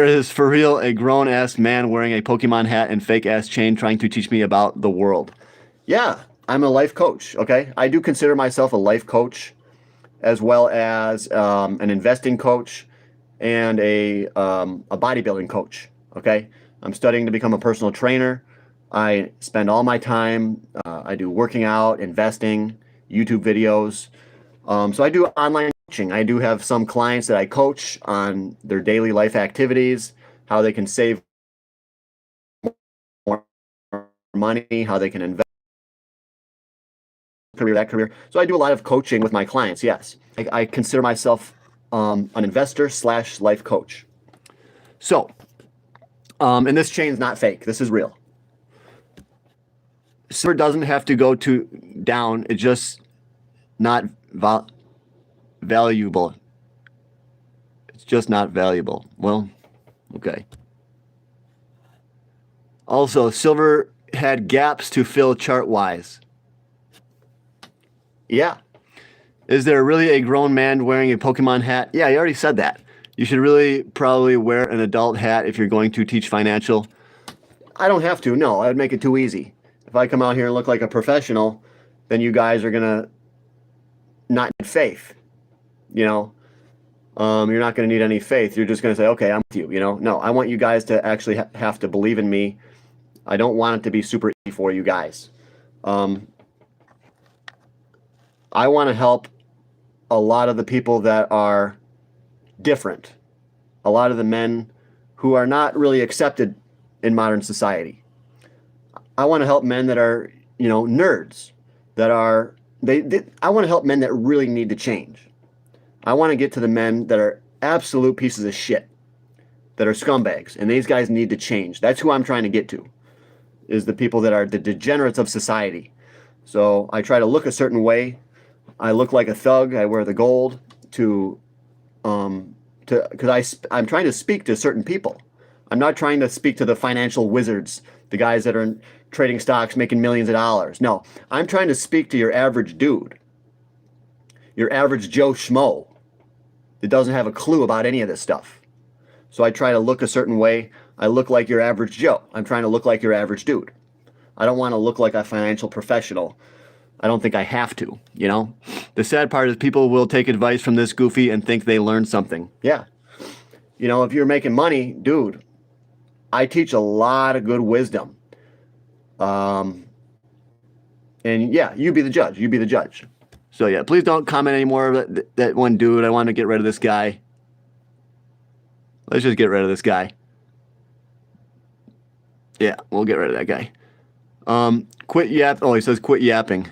is for real a grown ass man wearing a Pokemon hat and fake ass chain trying to teach me about the world. Yeah, I'm a life coach. Okay, I do consider myself a life coach, as well as an investing coach and a bodybuilding coach. Okay, I'm studying to become a personal trainer. I spend all my time. I do working out, investing, YouTube videos. So I do online coaching. I do have some clients that I coach on their daily life activities, how they can save more money, how they can invest that career. So I do a lot of coaching with my clients. Yes, I consider myself an investor / life coach. So, and this chain is not fake. This is real. Silver doesn't have to go down. It's just not valuable. It's just not valuable. Well, okay. Also, silver had gaps to fill chart-wise. Yeah. Is there really a grown man wearing a Pokemon hat? Yeah, I already said that. You should really probably wear an adult hat if you're going to teach financial. I don't have to. No, I'd make it too easy. If I come out here and look like a professional, then you guys are going to not need faith. You know, you're not going to need any faith. You're just going to say, okay, I'm with you. You know, no, I want you guys to actually have to believe in me. I don't want it to be super easy for you guys. I want to help a lot of the people that are different. A lot of the men who are not really accepted in modern society. I want to help men that are, you know, nerds. That are, I want to help men that really need to change. I want to get to the men that are absolute pieces of shit. That are scumbags. And these guys need to change. That's who I'm trying to get to. Is the people that are the degenerates of society. So I try to look a certain way. I look like a thug. I wear the gold because I'm trying to speak to certain people. I'm not trying to speak to the financial wizards, the guys that are trading stocks, making millions of dollars. No, I'm trying to speak to your average dude, your average Joe Schmo that doesn't have a clue about any of this stuff. So I try to look a certain way. I look like your average Joe. I'm trying to look like your average dude. I don't want to look like a financial professional. I don't think I have to, you know? The sad part is people will take advice from this goofy and think they learned something. Yeah. You know, if you're making money, dude, I teach a lot of good wisdom. And yeah, you be the judge. You be the judge. So yeah, please don't comment anymore. That one dude, I want to get rid of this guy. Let's just get rid of this guy. Yeah, we'll get rid of that guy. Quit yap. Oh, he says quit yapping.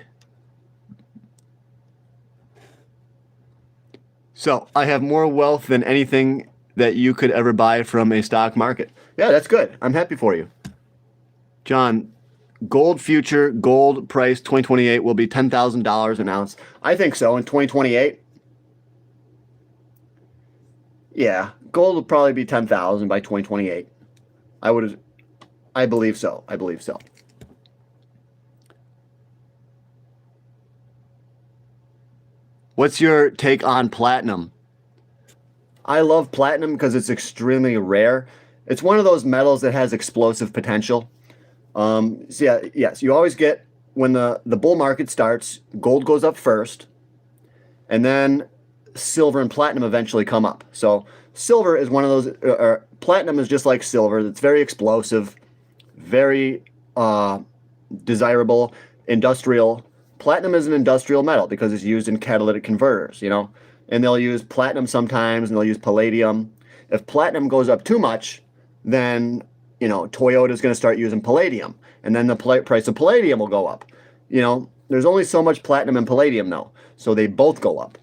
So I have more wealth than anything that you could ever buy from a stock market. Yeah, that's good. I'm happy for you. John, gold future, gold price 2028 will be $10,000 an ounce. I think so in 2028. Yeah, gold will probably be 10,000 by 2028. I believe so. I believe so. What's your take on platinum? I love platinum because it's extremely rare. It's one of those metals that has explosive potential. So yeah, yes, you always get, when the bull market starts, gold goes up first, and then silver and platinum eventually come up. So silver is one of those, platinum is just like silver. It's very explosive, very desirable, industrial. Platinum is an industrial metal because it's used in catalytic converters, you know, and they'll use platinum sometimes and they'll use palladium. If platinum goes up too much, then, you know, Toyota is going to start using palladium, and then the price of palladium will go up. You know, there's only so much platinum and palladium though, so they both go up.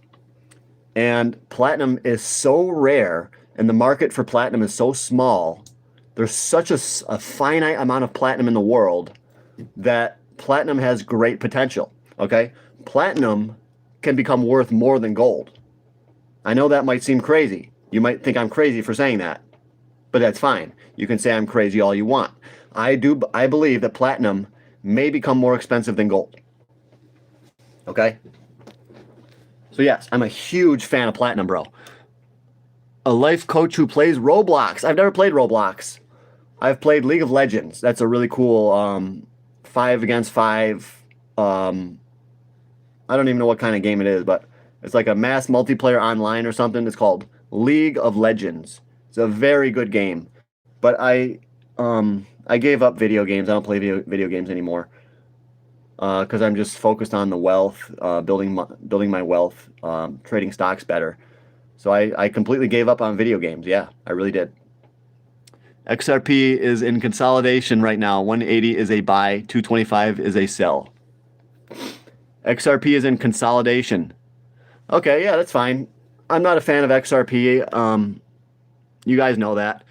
And platinum is so rare, and the market for platinum is so small. there's such a finite amount of platinum in the world that platinum has great potential. Okay, platinum can become worth more than gold. I know that might seem crazy. You might think I'm crazy for saying that, but that's fine. You can say I'm crazy all you want. I believe that platinum may become more expensive than gold. Okay? So yes, I'm a huge fan of platinum, bro. A life coach who plays Roblox. I've never played Roblox. I've played League of Legends. That's a really cool 5 against 5. I don't even know what kind of game it is, but it's like a mass multiplayer online or something. It's called League of Legends. It's a very good game. But I gave up video games. I don't play video games anymore because I'm just focused on the wealth, building my wealth, trading stocks better. So I completely gave up on video games. Yeah, I really did. XRP is in consolidation right now. 180 is a buy, 225 is a sell. XRP is in consolidation. Okay, yeah, that's fine. I'm not a fan of XRP. You guys know that.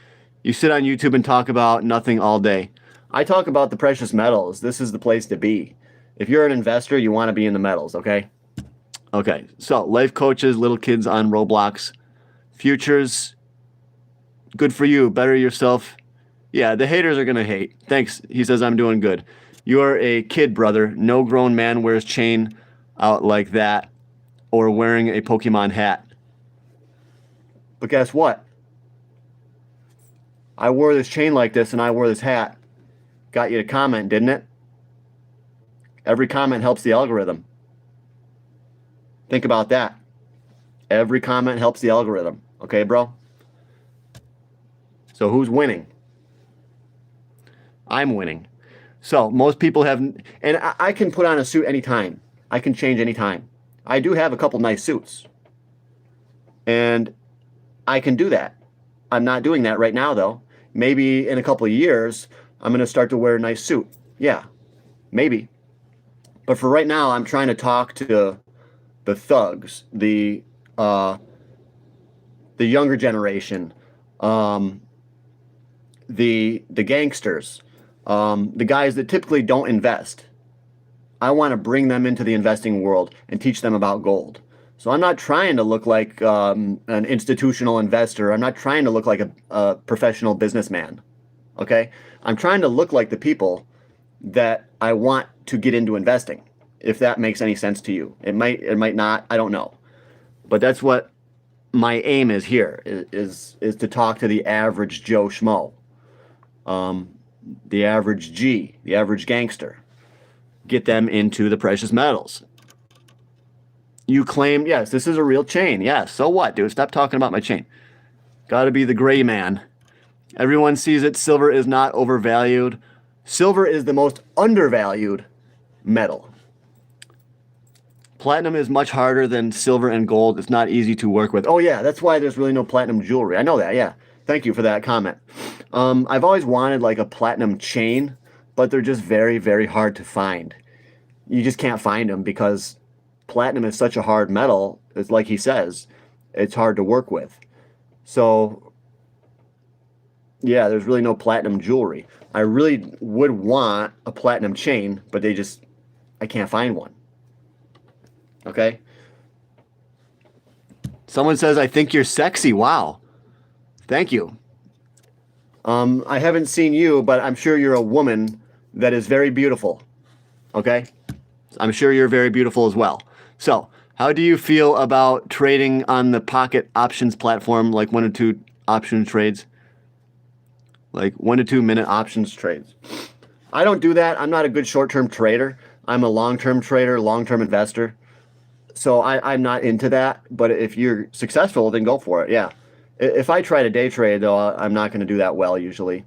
You sit on YouTube and talk about nothing all day. I talk about the precious metals. This is the place to be. If you're an investor, you want to be in the metals, okay? Okay, so life coaches, little kids on Roblox. Futures, good for you. Better yourself. Yeah, the haters are going to hate. Thanks. He says, I'm doing good. You're a kid, brother. No grown man wears chain out like that or wearing a Pokemon hat. But guess what? I wore this chain like this and I wore this hat. Got you to comment, didn't it? Every comment helps the algorithm. Think about that. Every comment helps the algorithm. Okay, bro? So who's winning? I'm winning. So most people have, and I can put on a suit anytime. I can change anytime. I do have a couple nice suits. And I can do that. I'm not doing that right now, though. Maybe in a couple of years, I'm going to start to wear a nice suit. Yeah, maybe. But for right now, I'm trying to talk to the thugs, the younger generation, the gangsters, the guys that typically don't invest. I want to bring them into the investing world and teach them about gold. So I'm not trying to look like an institutional investor. I'm not trying to look like a professional businessman. Okay? I'm trying to look like the people that I want to get into investing, if that makes any sense to you. It might not. I don't know. But that's what my aim is here, is to talk to the average Joe Schmo, the average G, the average gangster. Get them into the precious metals. You claim, yes, this is a real chain. Yes, so what, dude? Stop talking about my chain. Got to be the gray man. Everyone sees it. Silver is not overvalued. Silver is the most undervalued metal. Platinum is much harder than silver and gold. It's not easy to work with. Oh, yeah, that's why there's really no platinum jewelry. I know that, yeah. Thank you for that comment. I've always wanted like a platinum chain, but they're just very, very hard to find. You just can't find them because platinum is such a hard metal. It's like he says, it's hard to work with. So, yeah, there's really no platinum jewelry. I really would want a platinum chain, but I can't find one. Okay? Someone says, I think you're sexy. Wow. Thank you. I haven't seen you, but I'm sure you're a woman that is very beautiful. Okay? I'm sure you're very beautiful as well. So, how do you feel about trading on the pocket options platform, like 1 or 2 option trades? Like 1 to 2 minute options trades. I don't do that. I'm not a good short-term trader. I'm a long-term trader, long-term investor. So I'm not into that. But if you're successful, then go for it. Yeah. If I try to day trade, though, I'm not going to do that well usually.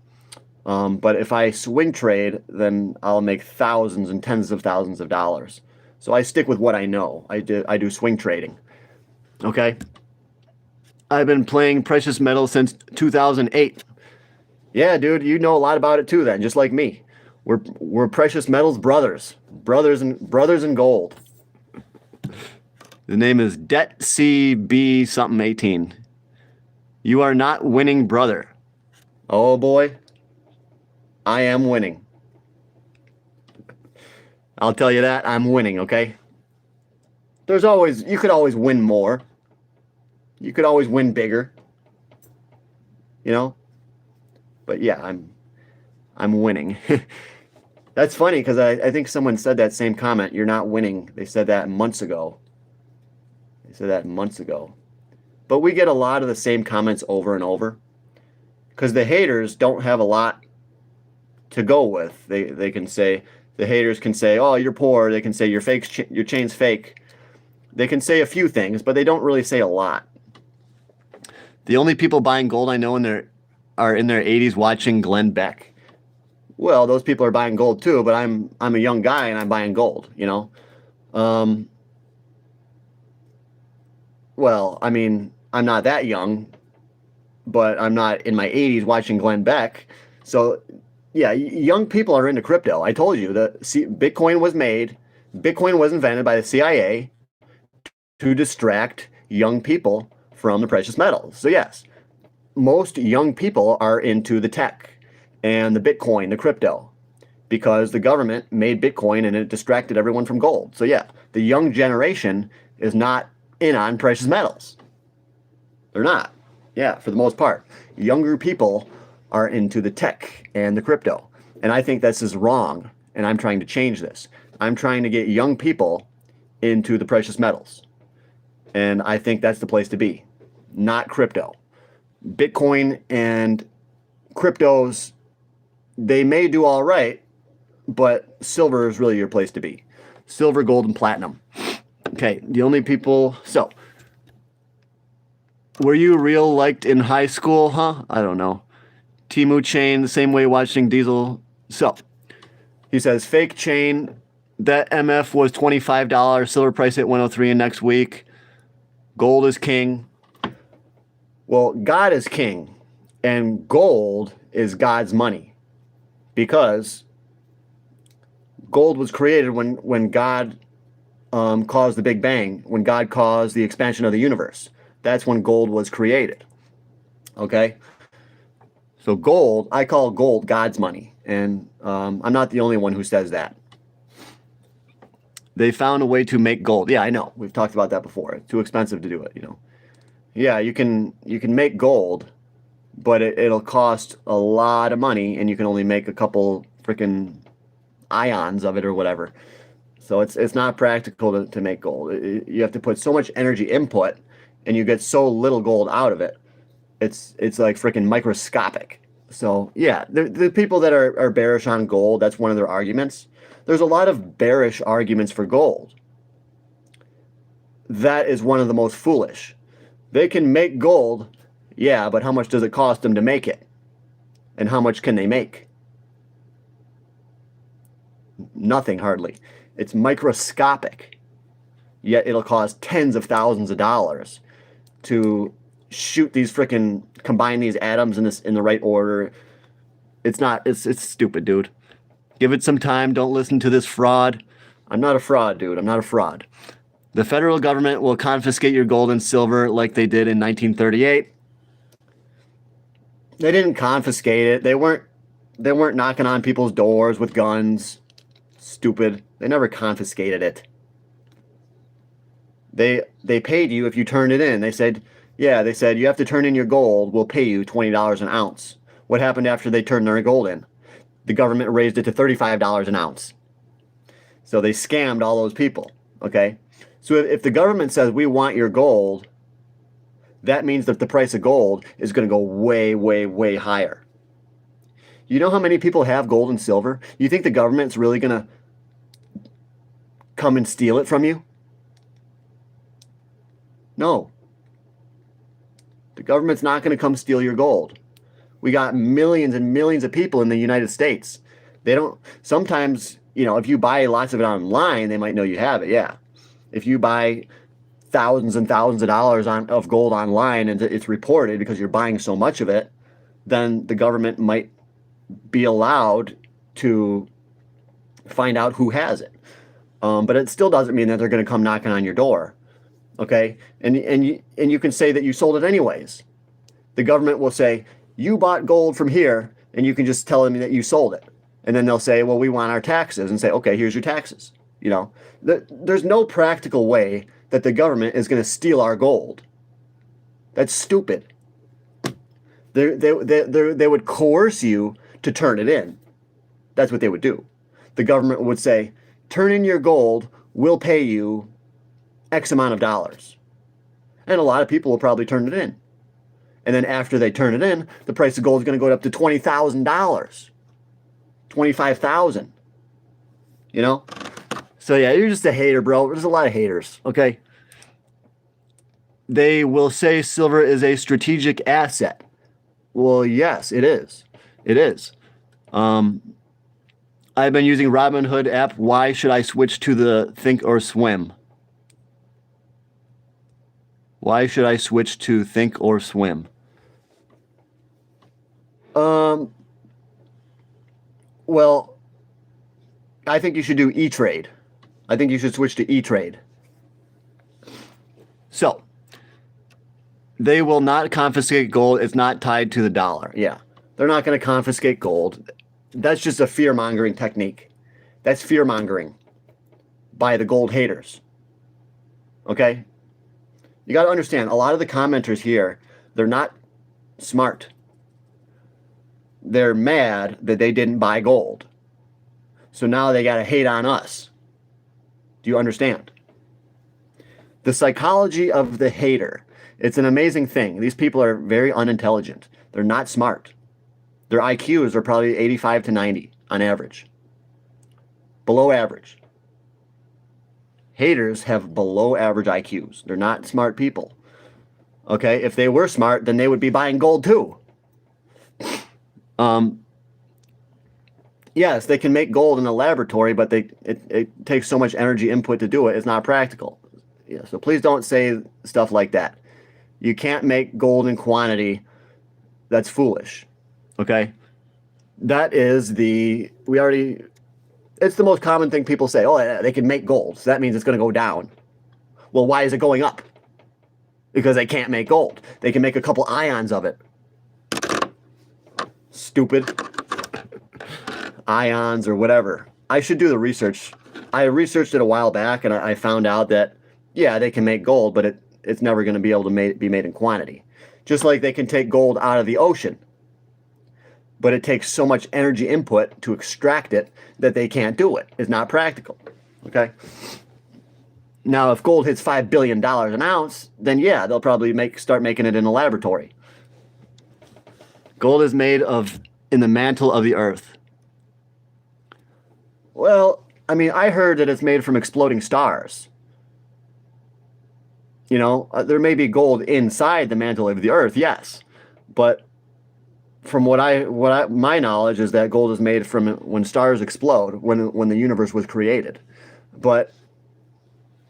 But if I swing trade, then I'll make thousands and tens of thousands of dollars. So I stick with what I know. I do swing trading. Okay? I've been playing precious metals since 2008. Yeah, dude, you know a lot about it too then, just like me. We're precious metals brothers. Brothers in gold. The name is Det CB something 18. You are not winning, brother. Oh boy. I am winning. I'll tell you that. I'm winning, okay? You could always win more. You could always win bigger, you know? But yeah, I'm winning. That's funny because I think someone said that same comment. You're not winning. They said that months ago. They said that months ago. But we get a lot of the same comments over and over because the haters don't have a lot to go with. They can say, the haters can say, oh, you're poor. They can say your your chain's fake. They can say a few things, but they don't really say a lot. The only people buying gold I know are in their 80s watching Glenn Beck. Well, those people are buying gold too, but I'm a young guy and I'm buying gold, you know. Well, I mean, I'm not that young, but I'm not in my 80s watching Glenn Beck. So, yeah, young people are into crypto. I told you that Bitcoin was invented by the CIA to distract young people from the precious metals. So, yes, most young people are into the tech and the Bitcoin, the crypto, because the government made Bitcoin and it distracted everyone from gold. So, yeah, the young generation is not in on precious metals. They're not. Yeah, for the most part. Younger people are into the tech and the crypto. And I think this is wrong, and I'm trying to change this. I'm trying to get young people into the precious metals. And I think that's the place to be, not crypto. Bitcoin and cryptos, they may do all right, but silver is really your place to be. Silver, gold, and platinum. Okay, the only people... So, were you real liked in high school, huh? I don't know. Timu chain, the same way watching Diesel. So, he says, fake chain, that MF was $25. Silver price hit 103 in next week. Gold is king. Well, God is king, and gold is God's money, because gold was created when God caused the Big Bang, when God caused the expansion of the universe. That's when gold was created. Okay? So gold, I call gold God's money, and I'm not the only one who says that. They found a way to make gold. Yeah, I know. We've talked about that before. It's too expensive to do it, you know. Yeah, you can make gold, but it'll cost a lot of money, and you can only make a couple freaking ions of it or whatever. So it's not practical to make gold. You have to put so much energy input, and you get so little gold out of it. It's like freaking microscopic. So yeah, the people that are bearish on gold, that's one of their arguments. There's a lot of bearish arguments for gold. That is one of the most foolish. They can make gold, yeah, but how much does it cost them to make it? And how much can they make? Nothing, hardly. It's microscopic. Yet it'll cost tens of thousands of dollars to shoot these frickin' combine these atoms in the right order. It's stupid, dude. Give it some time. Don't listen to this fraud. I'm not a fraud, dude. I'm not a fraud. The federal government will confiscate your gold and silver like they did in 1938. They didn't confiscate it. They weren't knocking on people's doors with guns. Stupid. They never confiscated it. They paid you if you turned it in. They said you have to turn in your gold. We'll pay you $20 an ounce. What happened after they turned their gold in? The government raised it to $35 an ounce. So they scammed all those people. Okay? So if the government says we want your gold, that means that the price of gold is going to go way, way, way higher. You know how many people have gold and silver? You think the government's really going to come and steal it from you? No. The government's not going to come steal your gold. We got millions and millions of people in the United States. They don't, sometimes, you know, if you buy lots of it online, they might know you have it, yeah. If you buy thousands and thousands of dollars of gold online and it's reported because you're buying so much of it, then the government might be allowed to find out who has it. But it still doesn't mean that they're going to come knocking on your door. Okay? And you can say that you sold it anyways. The government will say, you bought gold from here, and you can just tell them that you sold it. And then they'll say, well, we want our taxes, and say, okay, here's your taxes. You know, there's no practical way that the government is going to steal our gold. That's stupid. They would coerce you to turn it in. That's what they would do. The government would say, turn in your gold, we'll pay you X amount of dollars. And a lot of people will probably turn it in. And then after they turn it in, the price of gold is going to go up to $20,000, $25,000. You know? So yeah, you're just a hater, bro. There's a lot of haters, okay? They will say silver is a strategic asset. Well, yes, it is. It is. I've been using Robinhood app. Why should I switch to the Think or Swim? Why should I switch to Think or Swim? Well, I think you should do E-Trade. I think you should switch to E-Trade. So, they will not confiscate gold. It's not tied to the dollar. Yeah, they're not going to confiscate gold. That's just a fear-mongering technique. That's fear-mongering by the gold haters. Okay? You got to understand, a lot of the commenters here, they're not smart. They're mad that they didn't buy gold. So now they got to hate on us. Do you understand? The psychology of the hater. It's an amazing thing. These people are very unintelligent. They're not smart. Their IQs are probably 85 to 90 on average. Below average. Haters have below average IQs. They're not smart people. Okay? If they were smart, then they would be buying gold too. Yes, they can make gold in a laboratory, but it takes so much energy input to do it. It's not practical. Yeah, so please don't say stuff like that. You can't make gold in quantity. That's foolish. Okay? That is it's the most common thing people say. Oh, yeah, they can make gold, so that means it's going to go down. Well, why is it going up? Because they can't make gold. They can make a couple ions of it. Stupid. Ions or whatever. I should do the research. I researched it a while back, and I found out that, yeah, they can make gold, but it's never going to be able to be made in quantity. Just like they can take gold out of the ocean. But it takes so much energy input to extract it that they can't do it. It's not practical. Okay? Now, if gold hits $5 billion an ounce, then yeah, they'll probably start making it in a laboratory. Gold is made in the mantle of the earth. Well, I mean, I heard that it's made from exploding stars. You know, there may be gold inside the mantle of the earth, yes. But from my knowledge is that gold is made from when stars explode, when the universe was created. But,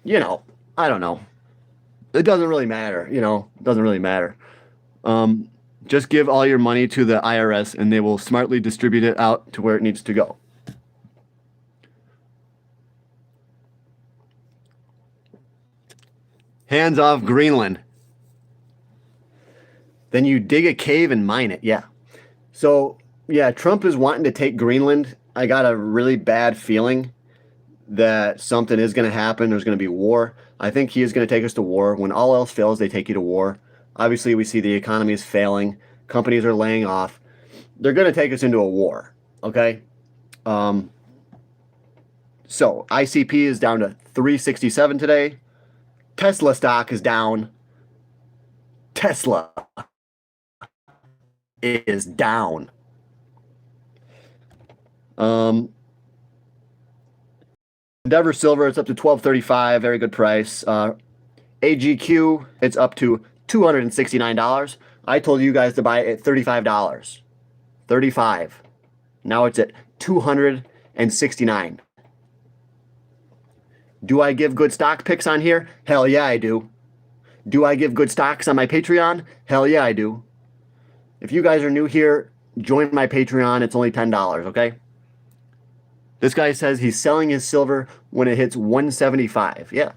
you know, I don't know. It doesn't really matter, you know. It doesn't really matter. Just give all your money to the IRS and they will smartly distribute it out to where it needs to go. Hands off Greenland. Then you dig a cave and mine it. Yeah. So, yeah, Trump is wanting to take Greenland. I got a really bad feeling that something is going to happen. There's going to be war. I think he is going to take us to war. When all else fails, they take you to war. Obviously, we see the economy is failing. Companies are laying off. They're going to take us into a war. Okay? So, ICP is down to 367 today. Tesla stock is down. Tesla is down. Endeavor Silver, it's up to $12.35. Very good price. AGQ, it's up to $269. I told you guys to buy it at $35. $35. Now it's at $269. Do I give good stock picks on here? Hell yeah, I do. Do I give good stocks on my Patreon? Hell yeah, I do. If you guys are new here, join my Patreon. It's only $10, okay? This guy says he's selling his silver when it hits 175. Yeah.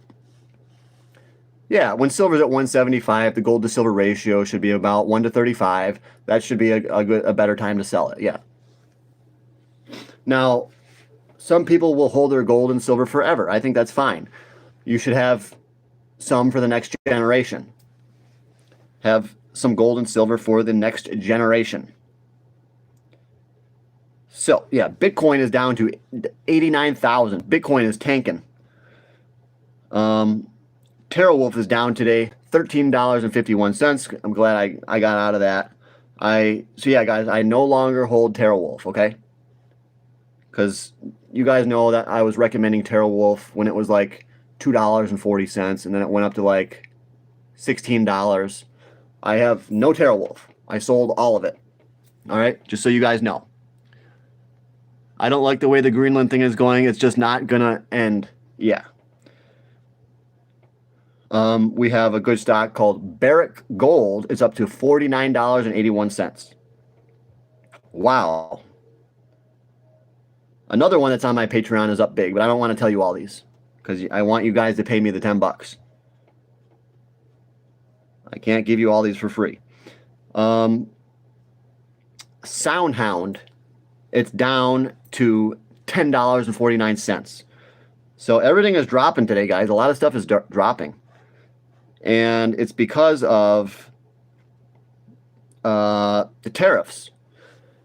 Yeah, when silver's at 175, the gold to silver ratio should be about 1 to 35. That should be a better time to sell it. Yeah. Now, some people will hold their gold and silver forever. I think that's fine. You should have some for the next generation. Have some gold and silver for the next generation. So, yeah, Bitcoin is down to 89,000. Bitcoin is tanking. TeraWolf is down today, $13.51. I'm glad I got out of that. So yeah, guys, I no longer hold TeraWolf, okay? Because you guys know that I was recommending TeraWolf when it was like $2.40, and then it went up to like $16. I have no TeraWolf. I sold all of it. All right, just so you guys know. I don't like the way the Greenland thing is going. It's just not gonna end. Yeah. We have a good stock called Barrick Gold. It's up to $49.81. Wow. Another one that's on my Patreon is up big, but I don't want to tell you all these because I want you guys to pay me the $10. I can't give you all these for free. SoundHound, it's down to $10.49. So everything is dropping today, guys. A lot of stuff is dropping. And it's because of the tariffs.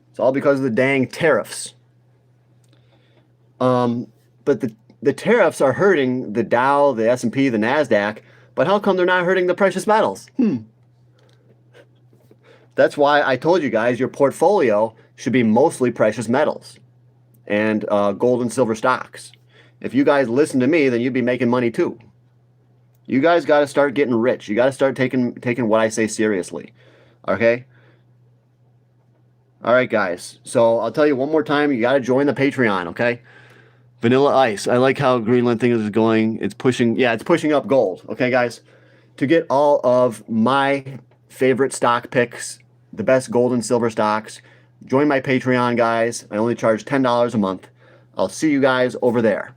It's all because of the dang tariffs. But the tariffs are hurting the Dow, the S&P, the NASDAQ. But how come they're not hurting the precious metals? That's why I told you guys your portfolio should be mostly precious metals and gold and silver stocks. If you guys listen to me, then you'd be making money too. You guys got to start getting rich. You got to start taking what I say seriously. Okay? All right, guys. So I'll tell you one more time. You got to join the Patreon, okay? Vanilla Ice. I like how Greenland thing is going. It's pushing up gold. Okay, guys? To get all of my favorite stock picks, the best gold and silver stocks, join my Patreon, guys. I only charge $10 a month. I'll see you guys over there.